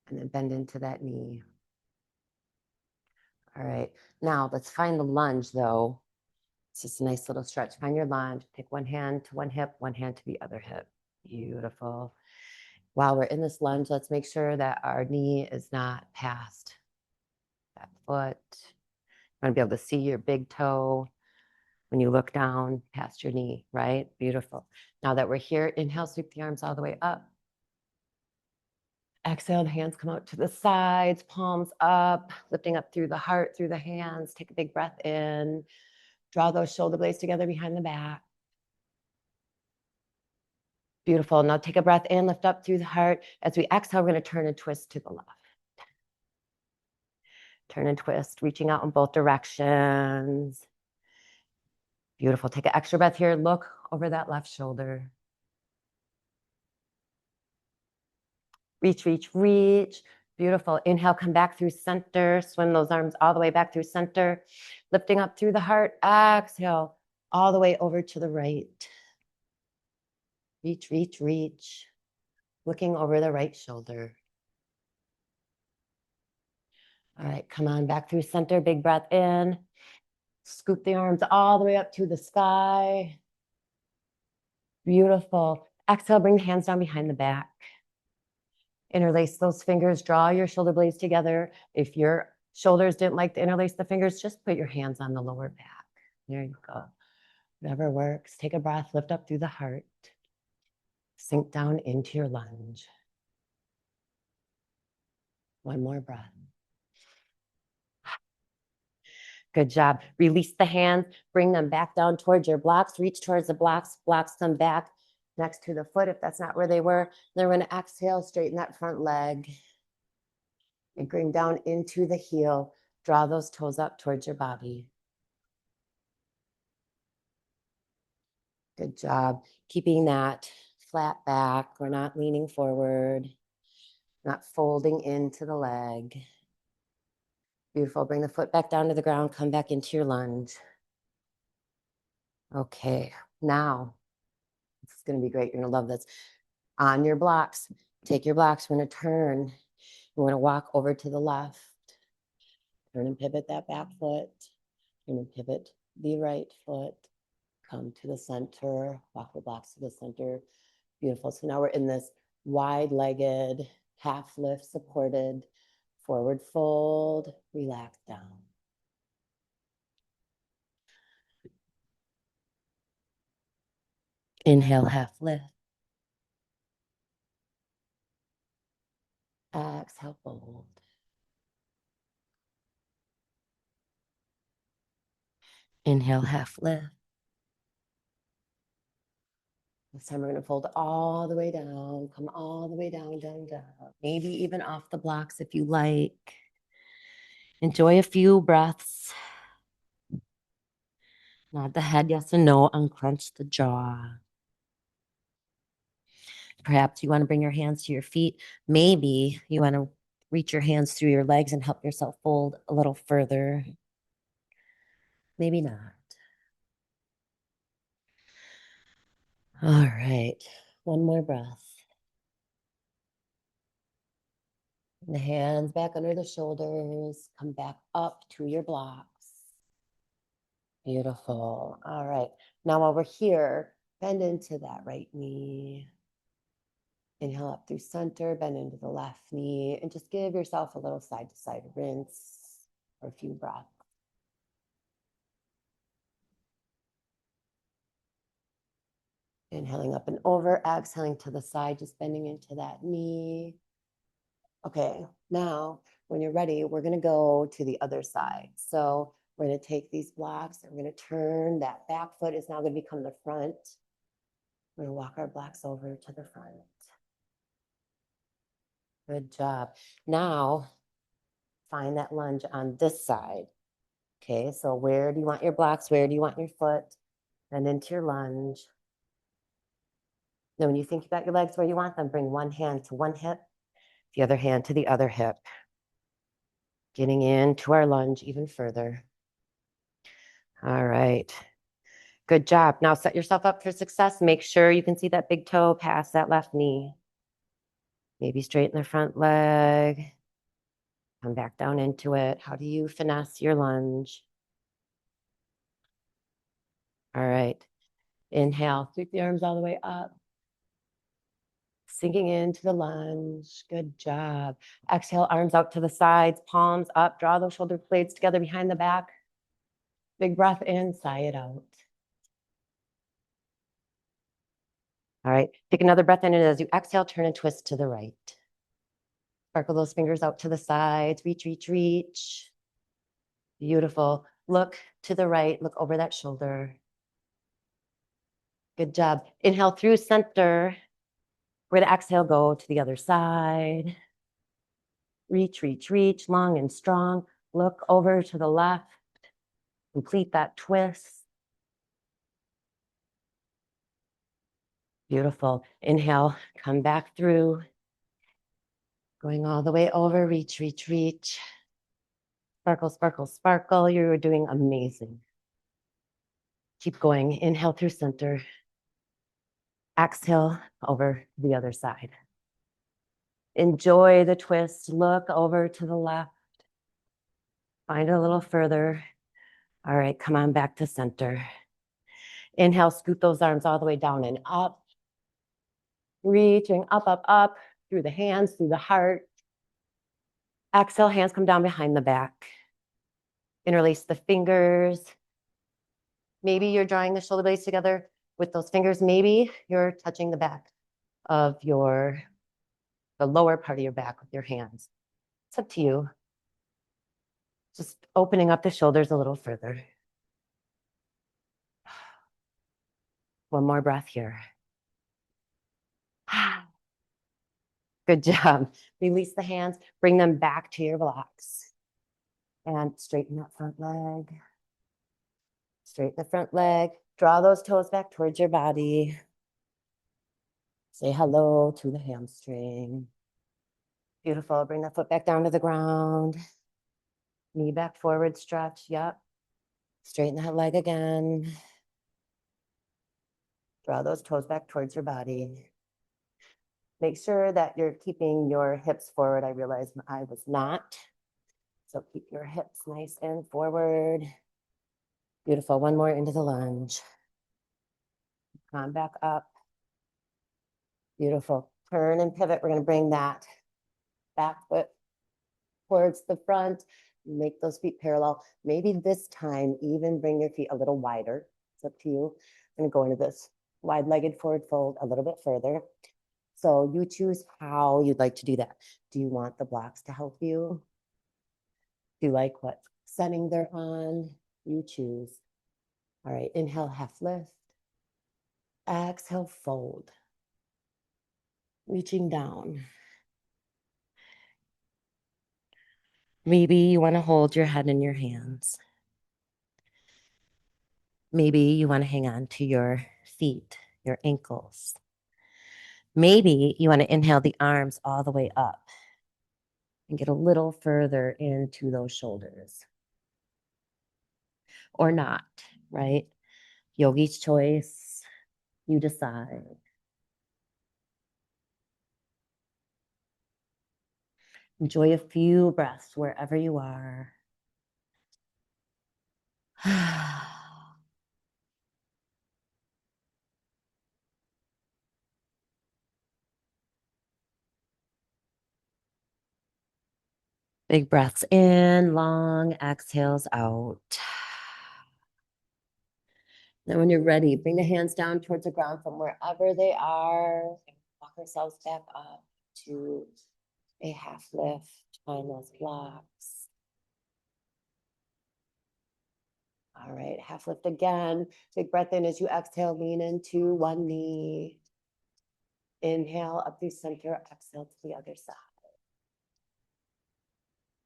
And then bend into that knee. All right, now let's find the lunge though. It's just a nice little stretch. Find your lunge. Take one hand to one hip, one hand to the other hip. Beautiful. While we're in this lunge, let's make sure that our knee is not past that foot. You want to be able to see your big toe when you look down past your knee, right? Beautiful. Now that we're here, inhale, sweep the arms all the way up. Exhale, the hands come out to the sides, palms up, lifting up through the heart, through the hands. Take a big breath in. Draw those shoulder blades together behind the back. Beautiful. Now take a breath in, lift up through the heart. As we exhale, we're going to turn and twist to the left. Turn and twist, reaching out in both directions. Beautiful. Take an extra breath here. Look over that left shoulder. Reach, reach, reach. Beautiful. Inhale, come back through center. Swim those arms all the way back through center. Lifting up through the heart. Exhale, all the way over to the right. Reach, reach, reach. Looking over the right shoulder. All right, come on back through center. Big breath in. Scoop the arms all the way up to the sky. Beautiful. Exhale, bring the hands down behind the back. Interlace those fingers. Draw your shoulder blades together. If your shoulders didn't like to interlace the fingers, just put your hands on the lower back. There you go. Whatever works. Take a breath. Lift up through the heart. Sink down into your lunge. One more breath. Good job. Release the hands. Bring them back down towards your blocks. Reach towards the blocks. Blocks come back next to the foot if that's not where they were. Then we're going to exhale, straighten that front leg. And bring down into the heel. Draw those toes up towards your body. Good job. Keeping that flat back. We're not leaning forward. Not folding into the leg. Beautiful. Bring the foot back down to the ground. Come back into your lunge. Okay. Now, this is going to be great. You're going to love this. On your blocks, take your blocks. We're going to turn. We're going to walk over to the left. Turn and pivot that back foot. Turn and pivot the right foot. Come to the center. Walk the blocks to the center. Beautiful. So now we're in this wide-legged, half lift supported, forward fold, relax down. Inhale, half lift. Exhale, fold. Inhale, half lift. This time we're going to fold all the way down, come all the way down, down, down. Maybe even off the blocks if you like. Enjoy a few breaths. Nod the head yes and no, unclench the jaw. Perhaps you want to bring your hands to your feet. Maybe you want to reach your hands through your legs and help yourself fold a little further. Maybe not. All right, one more breath. The hands back under the shoulders, come back up to your blocks. Beautiful. All right, now while we're here, bend into that right knee. Inhale up through center, bend into the left knee, and just give yourself a little side-to-side rinse for a few breaths. Inhaling up and over, exhaling to the side, just bending into that knee. Okay, now when you're ready, we're going to go to the other side. So we're going to take these blocks and we're going to turn. That back foot is now going to become the front. We're going to walk our blocks over to the front. Good job. Now, find that lunge on this side. Okay, so where do you want your blocks? Where do you want your foot? Bend into your lunge. Then when you think you've got your legs where you want them, bring one hand to one hip, the other hand to the other hip. Getting into our lunge even further. All right. Good job. Now set yourself up for success. Make sure you can see that big toe past that left knee. Maybe straighten the front leg. Come back down into it. How do you finesse your lunge? All right. Inhale, sweep the arms all the way up. Sinking into the lunge. Good job. Exhale, arms out to the sides, palms up. Draw those shoulder blades together behind the back. Big breath in, sigh it out. All right, take another breath in, and as you exhale, turn and twist to the right. Sparkle those fingers out to the sides. Reach, reach, reach. Beautiful. Look to the right. Look over that shoulder. Good job. Inhale through center. We're going to exhale, go to the other side. Reach, reach, reach, long and strong. Look over to the left. Complete that twist. Beautiful. Inhale, come back through. Going all the way over, reach, reach, reach. Sparkle, sparkle, sparkle. You're doing amazing. Keep going. Inhale through center. Exhale over the other side. Enjoy the twist. Look over to the left. Find it a little further. All right, come on back to center. Inhale, scoot those arms all the way down and up. Reaching up, up, up through the hands, through the heart. Exhale, hands come down behind the back. Interlace the fingers. Maybe you're drawing the shoulder blades together with those fingers. Maybe you're touching the back of the lower part of your back with your hands. It's up to you. Just opening up the shoulders a little further. One more breath here. Good job. Release the hands, bring them back to your blocks. And straighten that front leg. Straighten the front leg. Draw those toes back towards your body. Say hello to the hamstring. Beautiful. Bring that foot back down to the ground. Knee back forward, stretch. Yep. Straighten that leg again. Draw those toes back towards your body. Make sure that you're keeping your hips forward. I realized I was not. So keep your hips nice and forward. Beautiful. One more into the lunge. Come back up. Beautiful. Turn and pivot. We're going to bring that back foot towards the front. Make those feet parallel. Maybe this time even bring your feet a little wider. It's up to you. I'm going to go into this wide-legged forward fold a little bit further. So you choose how you'd like to do that. Do you want the blocks to help you? Do you like what setting they're on? You choose. All right, inhale, half lift. Exhale, fold. Reaching down. Maybe you want to hold your head in your hands. Maybe you want to hang on to your feet, your ankles. Maybe you want to inhale the arms all the way up and get a little further into those shoulders. Or not, right? Yogi's choice. You decide. Enjoy a few breaths wherever you are. Big breaths in, long exhales out. Then when you're ready, bring the hands down towards the ground from wherever they are. Walk ourselves back up to a half lift. Find those blocks. All right, half lift again. Big breath in as you exhale, lean into one knee. Inhale up through center, exhale to the other side.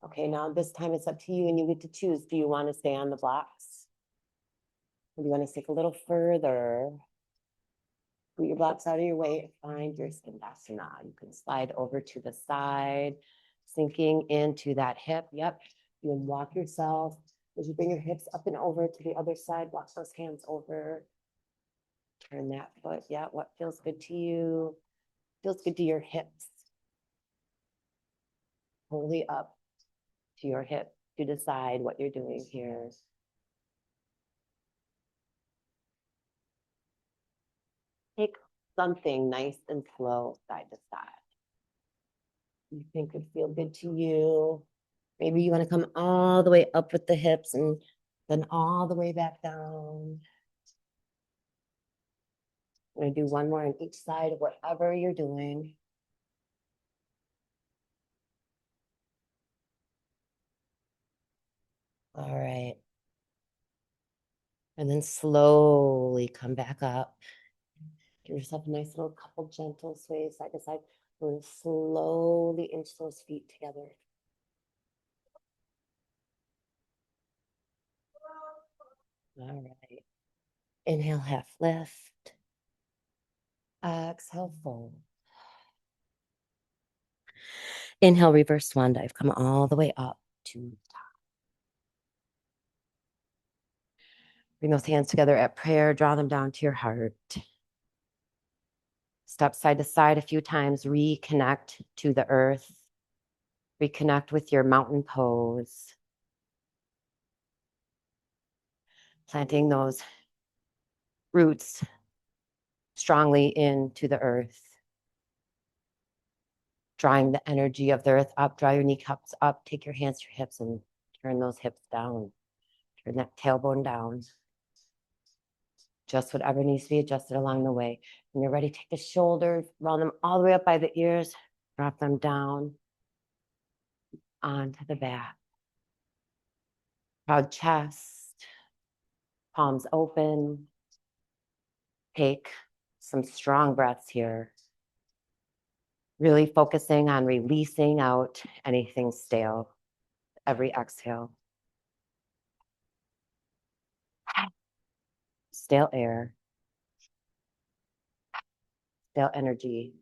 Okay, now this time it's up to you and you get to choose. Do you want to stay on the blocks? Or do you want to stick a little further? Put your blocks out of your way. Find your 𝘗𝘓𝑚𝑎. You can slide over to the side, sinking into that hip. Yep. You can walk yourself As you bring your hips up and over to the other side, walk those hands over. Turn that foot. Yeah, what feels good to you? Feels good to your hips. Fully up to your hip to decide what you're doing here. Take something nice and slow side to side. You think would feel good to you. Maybe you want to come all the way up with the hips and then all the way back down. I'm going to do one more on each side of whatever you're doing. All right. And then slowly come back up. Give yourself a nice little couple gentle sways side to side. We're going to slowly inch those feet together. All right. Inhale, half lift. Exhale, fold. Inhale, reverse swan dive. Come all the way up to the top. Bring those hands together at prayer. Draw them down to your heart. Step side to side a few times. Reconnect to the earth. Reconnect with your mountain pose. Planting those roots strongly into the earth. Drawing the energy of the earth up. Draw your kneecaps up. Take your hands to your hips and turn those hips down. Turn that tailbone down. Just whatever needs to be adjusted along the way. When you're ready, take the shoulders, round them all the way up by the ears, drop them down onto the back. Proud chest, palms open. Take some strong breaths here. Really focusing on releasing out anything stale every exhale. Stale air, stale energy,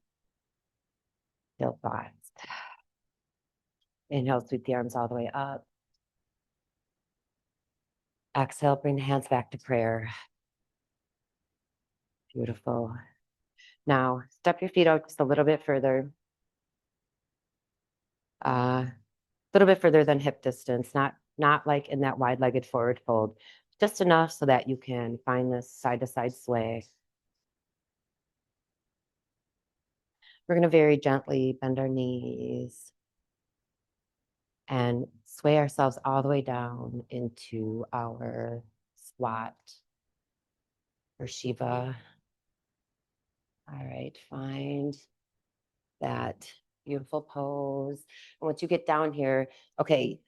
stale thoughts. Inhale, sweep the arms all the way up. Exhale, bring the hands back to prayer. Beautiful. Now, step your feet out just a little bit further. A little bit further than hip distance, not like in that wide-legged forward fold. Just enough so that you can find this side-to-side sway. We're going to very gently bend our knees and sway ourselves all the way down into our squat or Shiva. All right, find that beautiful pose. And once you get down here, okay,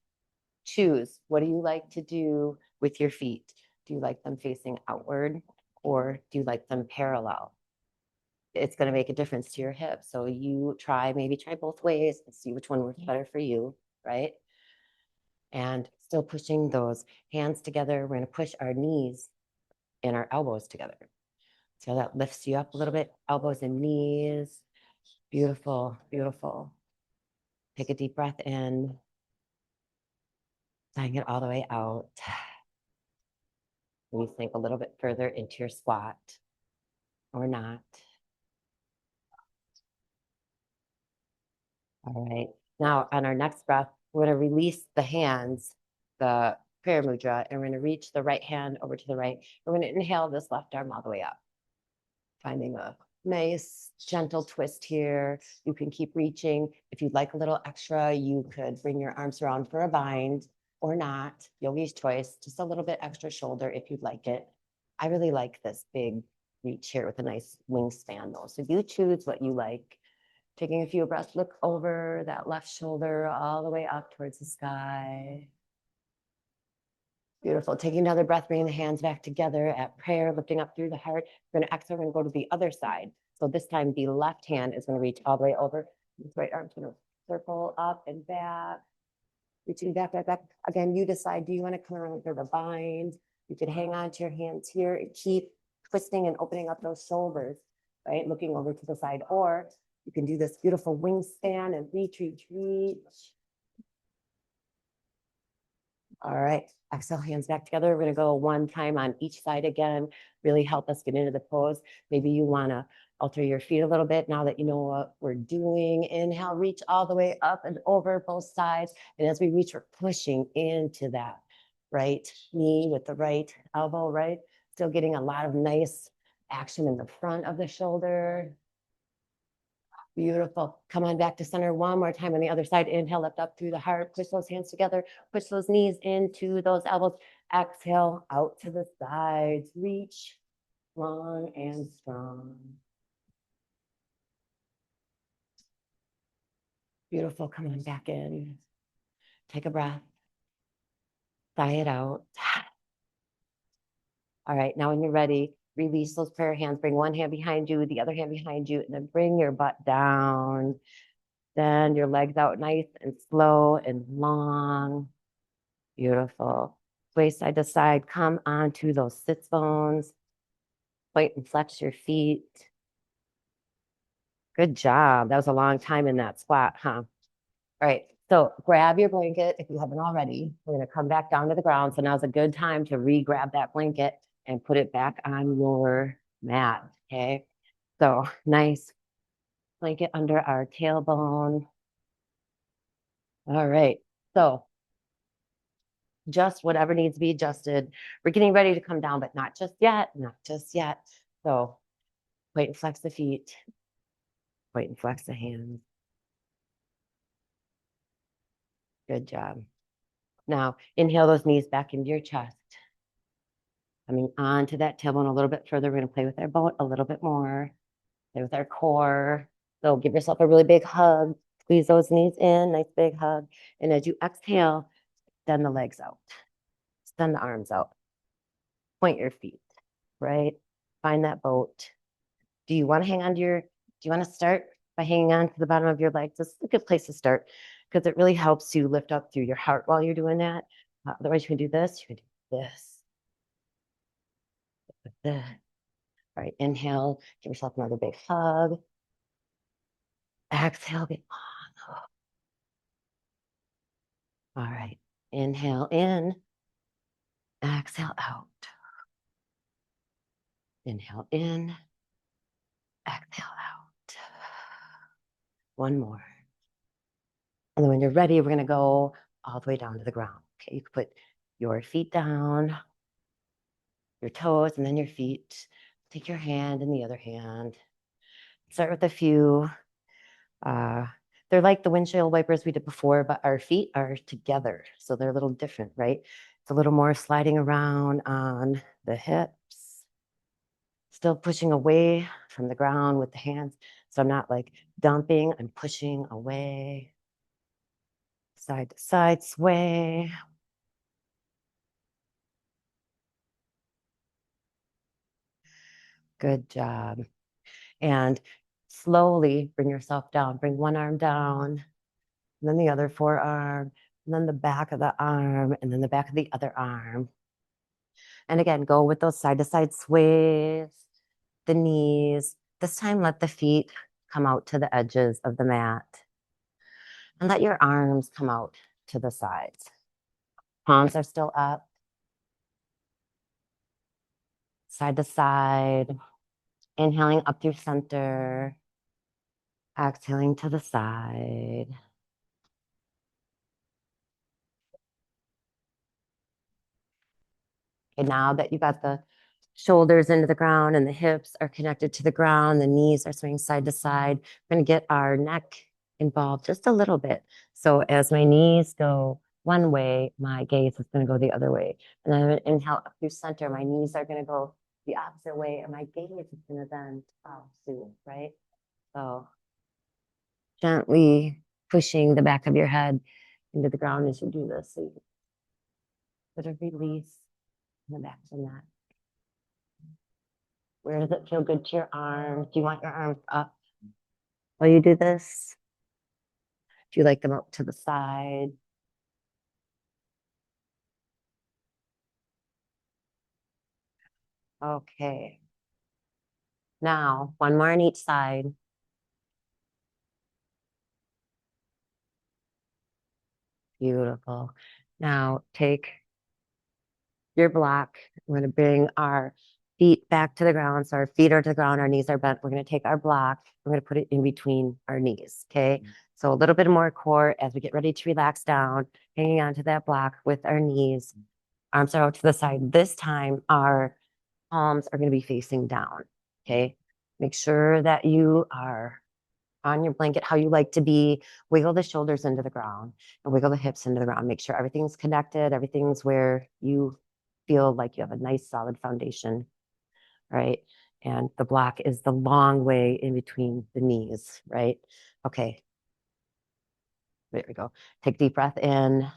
choose. What do you like to do with your feet? Do you like them facing outward or do you like them parallel? It's going to make a difference to your hips. So you maybe try both ways and see which one works better for you, right? And still pushing those hands together. We're going to push our knees and our elbows together. So that lifts you up a little bit, elbows and knees. Beautiful, beautiful. Take a deep breath in. Sighing it all the way out. And you sink a little bit further into your squat or not. All right. Now on our next breath, we're going to release the hands, the prayer mudra, and we're going to reach the right hand over to the right. We're going to inhale this left arm all the way up. Finding a nice gentle twist here. You can keep reaching. If you'd like a little extra, you could bring your arms around for a bind or not. Yogi's choice, just a little bit extra shoulder if you'd like it. I really like this big reach here with a nice wingspan though. So you choose what you like. Taking a few breaths, look over that left shoulder all the way up towards the sky. Beautiful. Taking another breath, bringing the hands back together at prayer, lifting up through the heart. We're going to exhale, we're going to go to the other side. So this time the left hand is going to reach all the way over. This right arm's going to circle up and back. Reaching back, back, back. Again, you decide, do you want to come around for the bind? You could hang on to your hands here and keep twisting and opening up those shoulders, right? Looking over to the side. Or you can do this beautiful wingspan and reach, reach, reach. All right, exhale, hands back together. We're gonna go one time on each side again, really help us get into the pose. Maybe you wanna alter your feet a little bit now that you know what we're doing. Inhale, reach all the way up and over both sides. And as we reach, we're pushing into that right knee with the right elbow, right? Still getting a lot of nice action in the front of the shoulder. Beautiful. Come on back to center one more time on the other side. Inhale, lift up through the heart. Push those hands together. Push those knees into those elbows. Exhale, out to the sides. Reach long and strong. Beautiful. Come on back in. Take a breath. Sigh it out. All right, now when you're ready, release those prayer hands. Bring one hand behind you, the other hand behind you, and then bring your butt down. Send your legs out nice and slow and long. Beautiful. Sway side to side. Come onto those sits bones. Point and flex your feet. Good job. That was a long time in that squat, huh? All right. So grab your blanket if you haven't already. We're going to come back down to the ground. So now's a good time to re-grab that blanket and put it back on your mat. Okay. So nice blanket under our tailbone. All right. So just whatever needs to be adjusted. We're getting ready to come down, but not just yet, not just yet. So point and flex the feet, point and flex the hands. Good job. Now inhale those knees back into your chest. Coming onto that tailbone a little bit further. We're going to play with our boat a little bit more. Play with our core. So give yourself a really big hug. Squeeze those knees in, nice big hug. And as you exhale, extend the legs out. Extend the arms out. Point your feet, right? Find that boat. Do you want to hang on to do you want to start by hanging on to the bottom of your legs? This is a good place to start because it really helps you lift up through your heart while you're doing that. Otherwise, you can do this, you can do this. This. All right, inhale, give yourself another big hug. Exhale, get on. All right, inhale in, exhale out. Inhale in, exhale out. One more. And then when you're ready, we're going to go all the way down to the ground. Okay, you can put your feet down, your toes, and then your feet. Take your hand in the other hand. Start with a few. They're like the windshield wipers we did before, but our feet are together. So they're a little different, right? It's a little more sliding around on the hips. Still pushing away from the ground with the hands. So I'm not like dumping, I'm pushing away. Side to side sway. Good job. And slowly bring yourself down. Bring one arm down, and then the other forearm, and then the back of the arm, and then the back of the other arm. And again, go with those side to side sways, the knees. This time, let the feet come out to the edges of the mat. And let your arms come out to the sides. Palms are still up. Side to side. Inhaling up through center. Exhaling to the side. And now that you got the shoulders into the ground and the hips are connected to the ground, the knees are swinging side to side, we're going to get our neck involved just a little bit. So as my knees go one way, my gaze is going to go the other way. And then I'm going to inhale up through center. My knees are going to go the opposite way, and my gaze is going to then soothe, right? So gently pushing the back of your head into the ground as you do this. So you put a release in the back of the neck. Where does it feel good to your arms? Do you want your arms up while you do this? Do you like them up to the side? Okay. Now, one more on each side. Beautiful. Now take your block. We're going to bring our feet back to the ground. So our feet are to the ground, our knees are bent. We're going to take our block. We're going to put it in between our knees. Okay. So a little bit more core as we get ready to relax down, hanging onto that block with our knees. Arms are out to the side. This time our palms are going to be facing down. Okay. Make sure that you are on your blanket how you like to be. Wiggle the shoulders into the ground and wiggle the hips into the ground. Make sure everything's connected. Everything's where you feel like you have a nice solid foundation, right? And the block is the long way in between the knees, right? Okay. There we go. Take a deep breath in.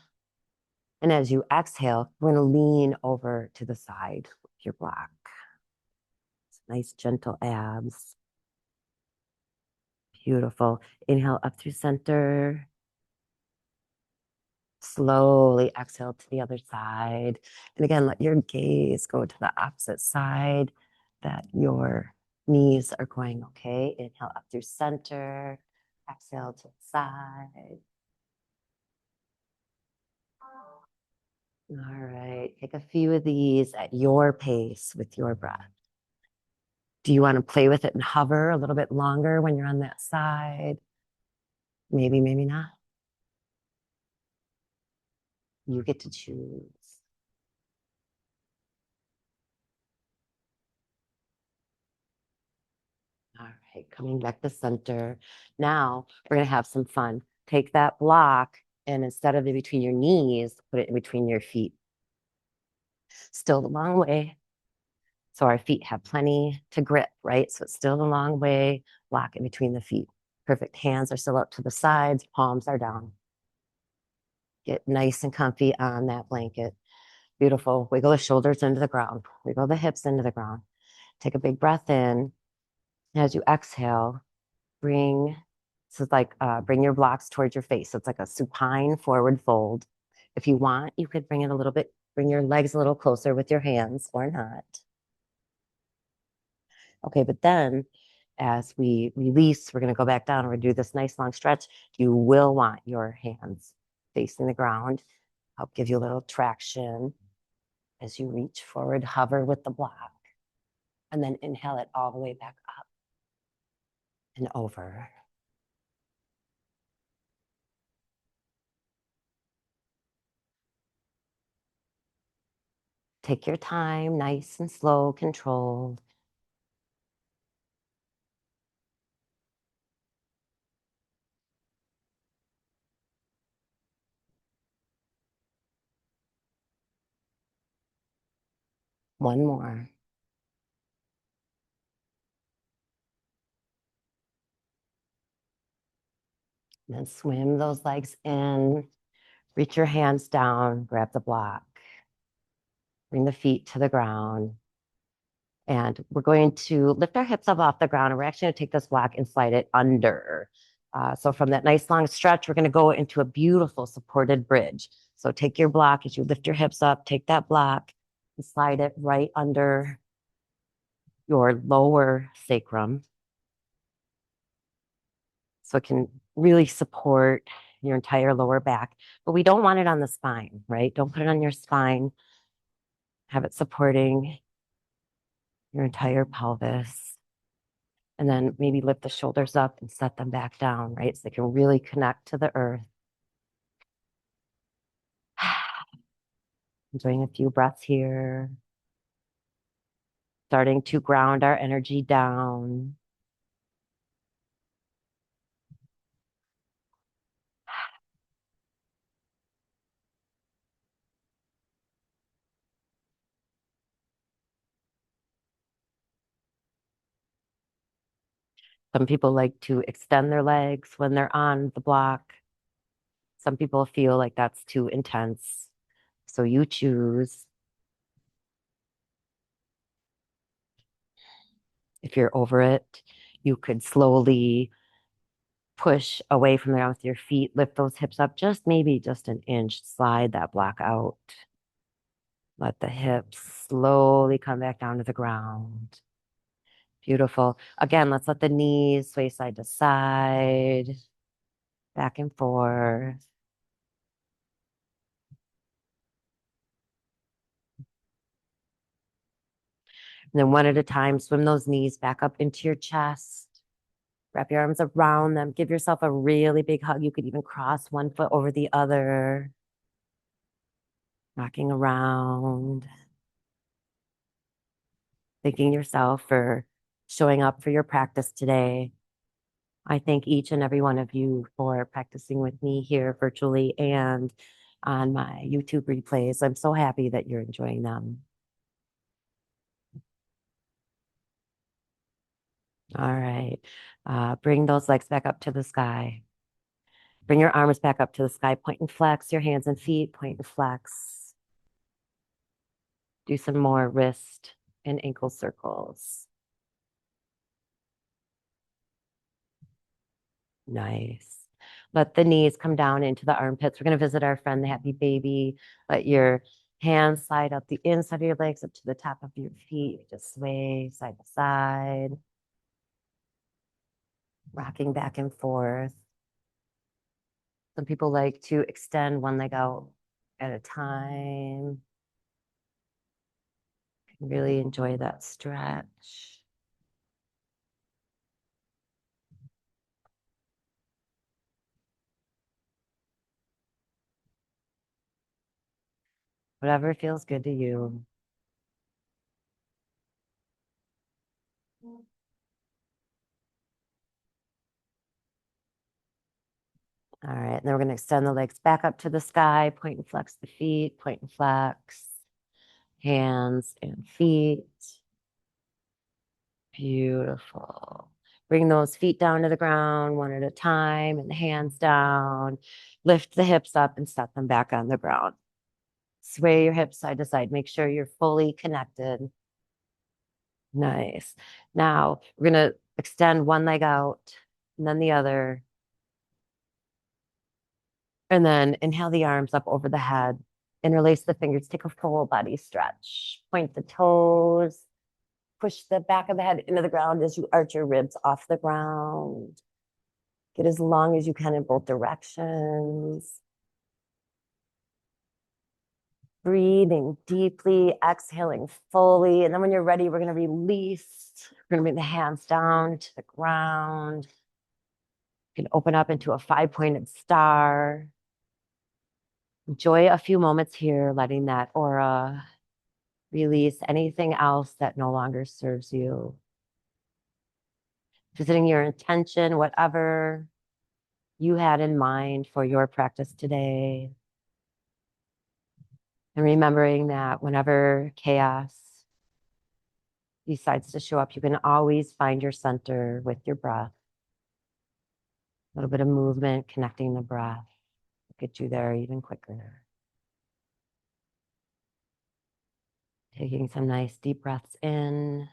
And as you exhale, we're going to lean over to the side with your block. Nice, gentle abs. Beautiful. Inhale up through center. Slowly exhale to the other side. And again, let your gaze go to the opposite side that your knees are going, okay? Inhale up through center. Exhale to the side. All right. Take a few of these at your pace with your breath. Do you want to play with it and hover a little bit longer when you're on that side? Maybe, maybe not. You get to choose. All right, coming back to center. Now we're going to have some fun. Take that block and instead of in between your knees, put it in between your feet. Still the long way. So our feet have plenty to grip, right? So it's still the long way, block in between the feet. Perfect. Hands are still up to the sides, palms are down. Get nice and comfy on that blanket. Beautiful. Wiggle the shoulders into the ground. Wiggle the hips into the ground. Take a big breath in. As you exhale, bring your blocks towards your face. So it's like a supine forward fold. If you want, you could bring your legs a little closer with your hands or not. Okay, but then as we release, we're going to go back down and we're going to do this nice long stretch. You will want your hands facing the ground. Help give you a little traction as you reach forward, hover with the block, and then inhale it all the way back up and over. Take your time, nice and slow, controlled. One more. And then swim those legs in. Reach your hands down, grab the block. Bring the feet to the ground. And we're going to lift our hips up off the ground. And we're actually going to take this block and slide it under. So from that nice long stretch, we're going to go into a beautiful supported bridge. So take your block as you lift your hips up, take that block and slide it right under your lower sacrum. So it can really support your entire lower back, but we don't want it on the spine, right? Don't put it on your spine. Have it supporting your entire pelvis. And then maybe lift the shoulders up and set them back down, right? So they can really connect to the earth. Enjoying a few breaths here. Starting to ground our energy down. Some people like to extend their legs when they're on the block. Some people feel like that's too intense. So you choose. If you're over it, you could slowly push away from the ground with your feet, lift those hips up just maybe just an inch, slide that block out. Let the hips slowly come back down to the ground. Beautiful. Again, let's let the knees sway side to side, back and forth. And then one at a time, swim those knees back up into your chest. Wrap your arms around them. Give yourself a really big hug. You could even cross one foot over the other. Rocking around. Thanking yourself for showing up for your practice today. I thank each and every one of you for practicing with me here virtually and on my YouTube replays. I'm so happy that you're enjoying them. All right. Bring those legs back up to the sky. Bring your arms back up to the sky. Point and flex your hands and feet. Point and flex. Do some more wrist and ankle circles. Nice. Let the knees come down into the armpits. We're going to visit our friend, the happy baby. Let your hands slide up the inside of your legs up to the top of your feet. Just sway side to side. Rocking back and forth. Some people like to extend one leg out at a time. Really enjoy that stretch. Whatever feels good to you. All right, and then we're going to extend the legs back up to the sky, point and flex the feet, point and flex, hands and feet. Beautiful. Bring those feet down to the ground one at a time and the hands down. Lift the hips up and set them back on the ground. Sway your hips side to side. Make sure you're fully connected. Nice. Now we're going to extend one leg out and then the other. And then inhale the arms up over the head. Interlace the fingers. Take a full body stretch. Point the toes. Push the back of the head into the ground as you arch your ribs off the ground. Get as long as you can in both directions. Breathing deeply, exhaling fully. And then when you're ready, we're going to release. We're going to bring the hands down to the ground. You can open up into a 5-pointed star. Enjoy a few moments here, letting that aura release anything else that no longer serves you. Visiting your intention, whatever you had in mind for your practice today. And remembering that whenever chaos decides to show up, you can always find your center with your breath. A little bit of movement, connecting the breath, get you there even quicker. Taking some nice deep breaths in.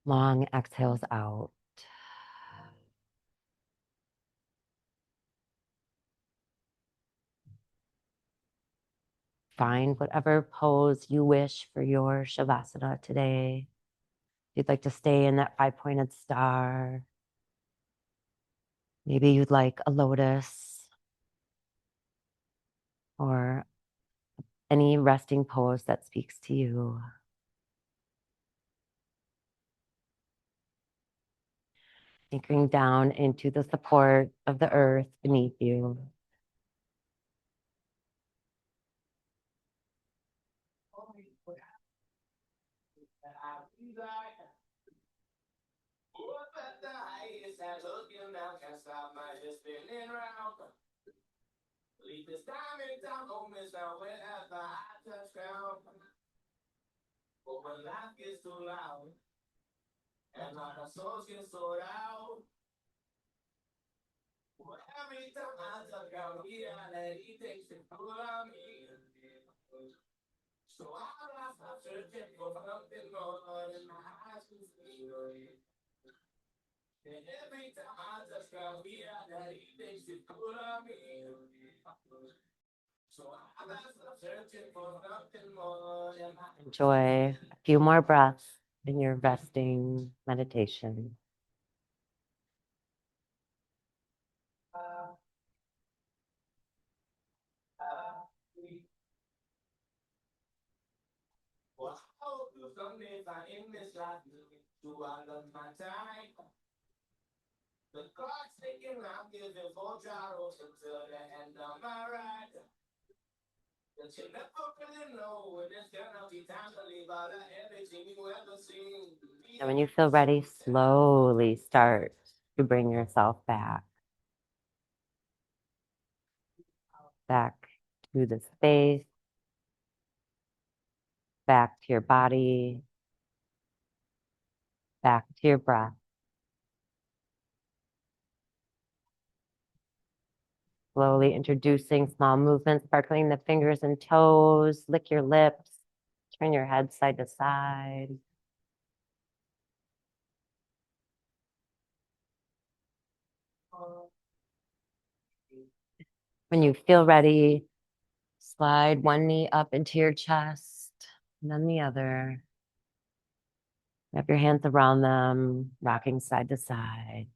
Long exhales out. Find whatever pose you wish for your Shavasana today. If you'd like to stay in that 5-pointed star, maybe you'd like a lotus or any resting pose that speaks to you. Anchoring down into the support of the earth beneath you. Enjoy a few more breaths in your resting meditation. And when you feel ready, slowly start to bring yourself back to the space, back to your body, back to your breath. Slowly introducing small movements, sparkling the fingers and toes, lick your lips, turn your head side to side. When you feel ready, slide one knee up into your chest and then the other. Wrap your hands around them, rocking side to side.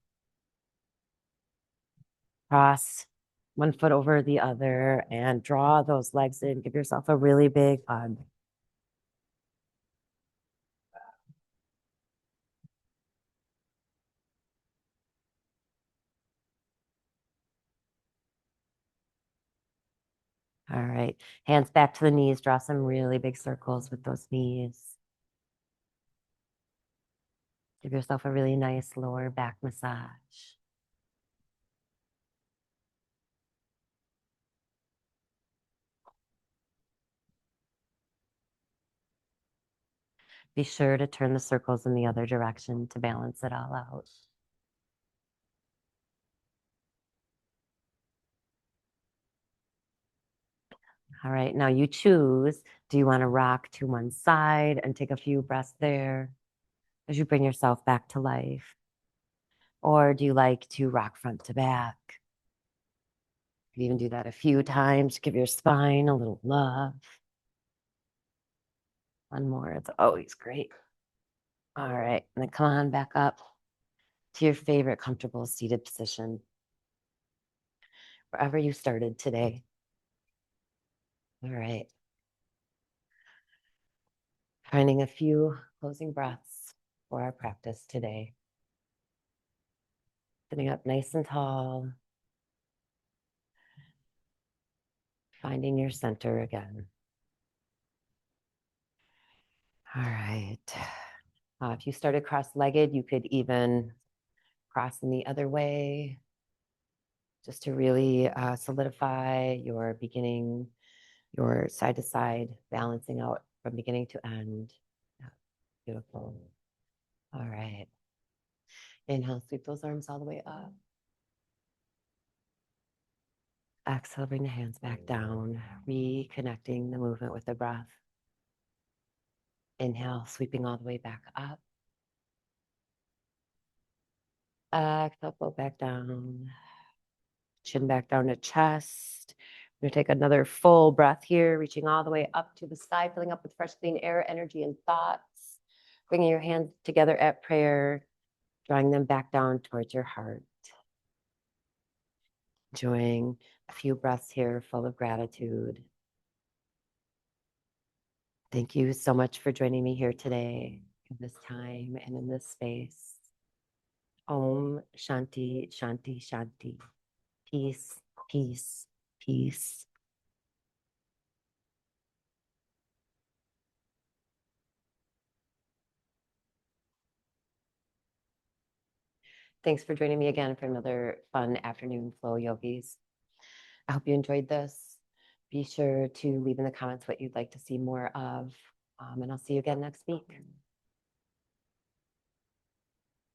Cross one foot over the other and draw those legs in. Give yourself a really big hug. All right, hands back to the knees. Draw some really big circles with those knees. Give yourself a really nice lower back massage. Be sure to turn the circles in the other direction to balance it all out. All right, now you choose. Do you want to rock to one side and take a few breaths there as you bring yourself back to life? Or do you like to rock front to back? You can even do that a few times. Give your spine a little love. One more. It's always great. All right, and then come on back up to your favorite comfortable seated position, wherever you started today. All right. Finding a few closing breaths for our practice today. Sitting up nice and tall. Finding your center again. All right. If you started cross-legged, you could even cross in the other way, just to really solidify your beginning, your side to side, balancing out from beginning to end. Yeah, beautiful. All right. Inhale, sweep those arms all the way up. Exhale, bring the hands back down, reconnecting the movement with the breath. Inhale, sweeping all the way back up. Exhale, float back down. Chin back down to chest. We're going to take another full breath here, reaching all the way up to the sky, filling up with fresh, clean air, energy, and thoughts. Bringing your hands together at prayer, drawing them back down towards your heart. Enjoying a few breaths here full of gratitude. Thank you so much for joining me here today, in this time and in this space. Om Shanti, Shanti, Shanti. Peace, peace, peace. Thanks for joining me again for another fun afternoon flow, yogis. I hope you enjoyed this. Be sure to leave in the comments what you'd like to see more of, and I'll see you again next week.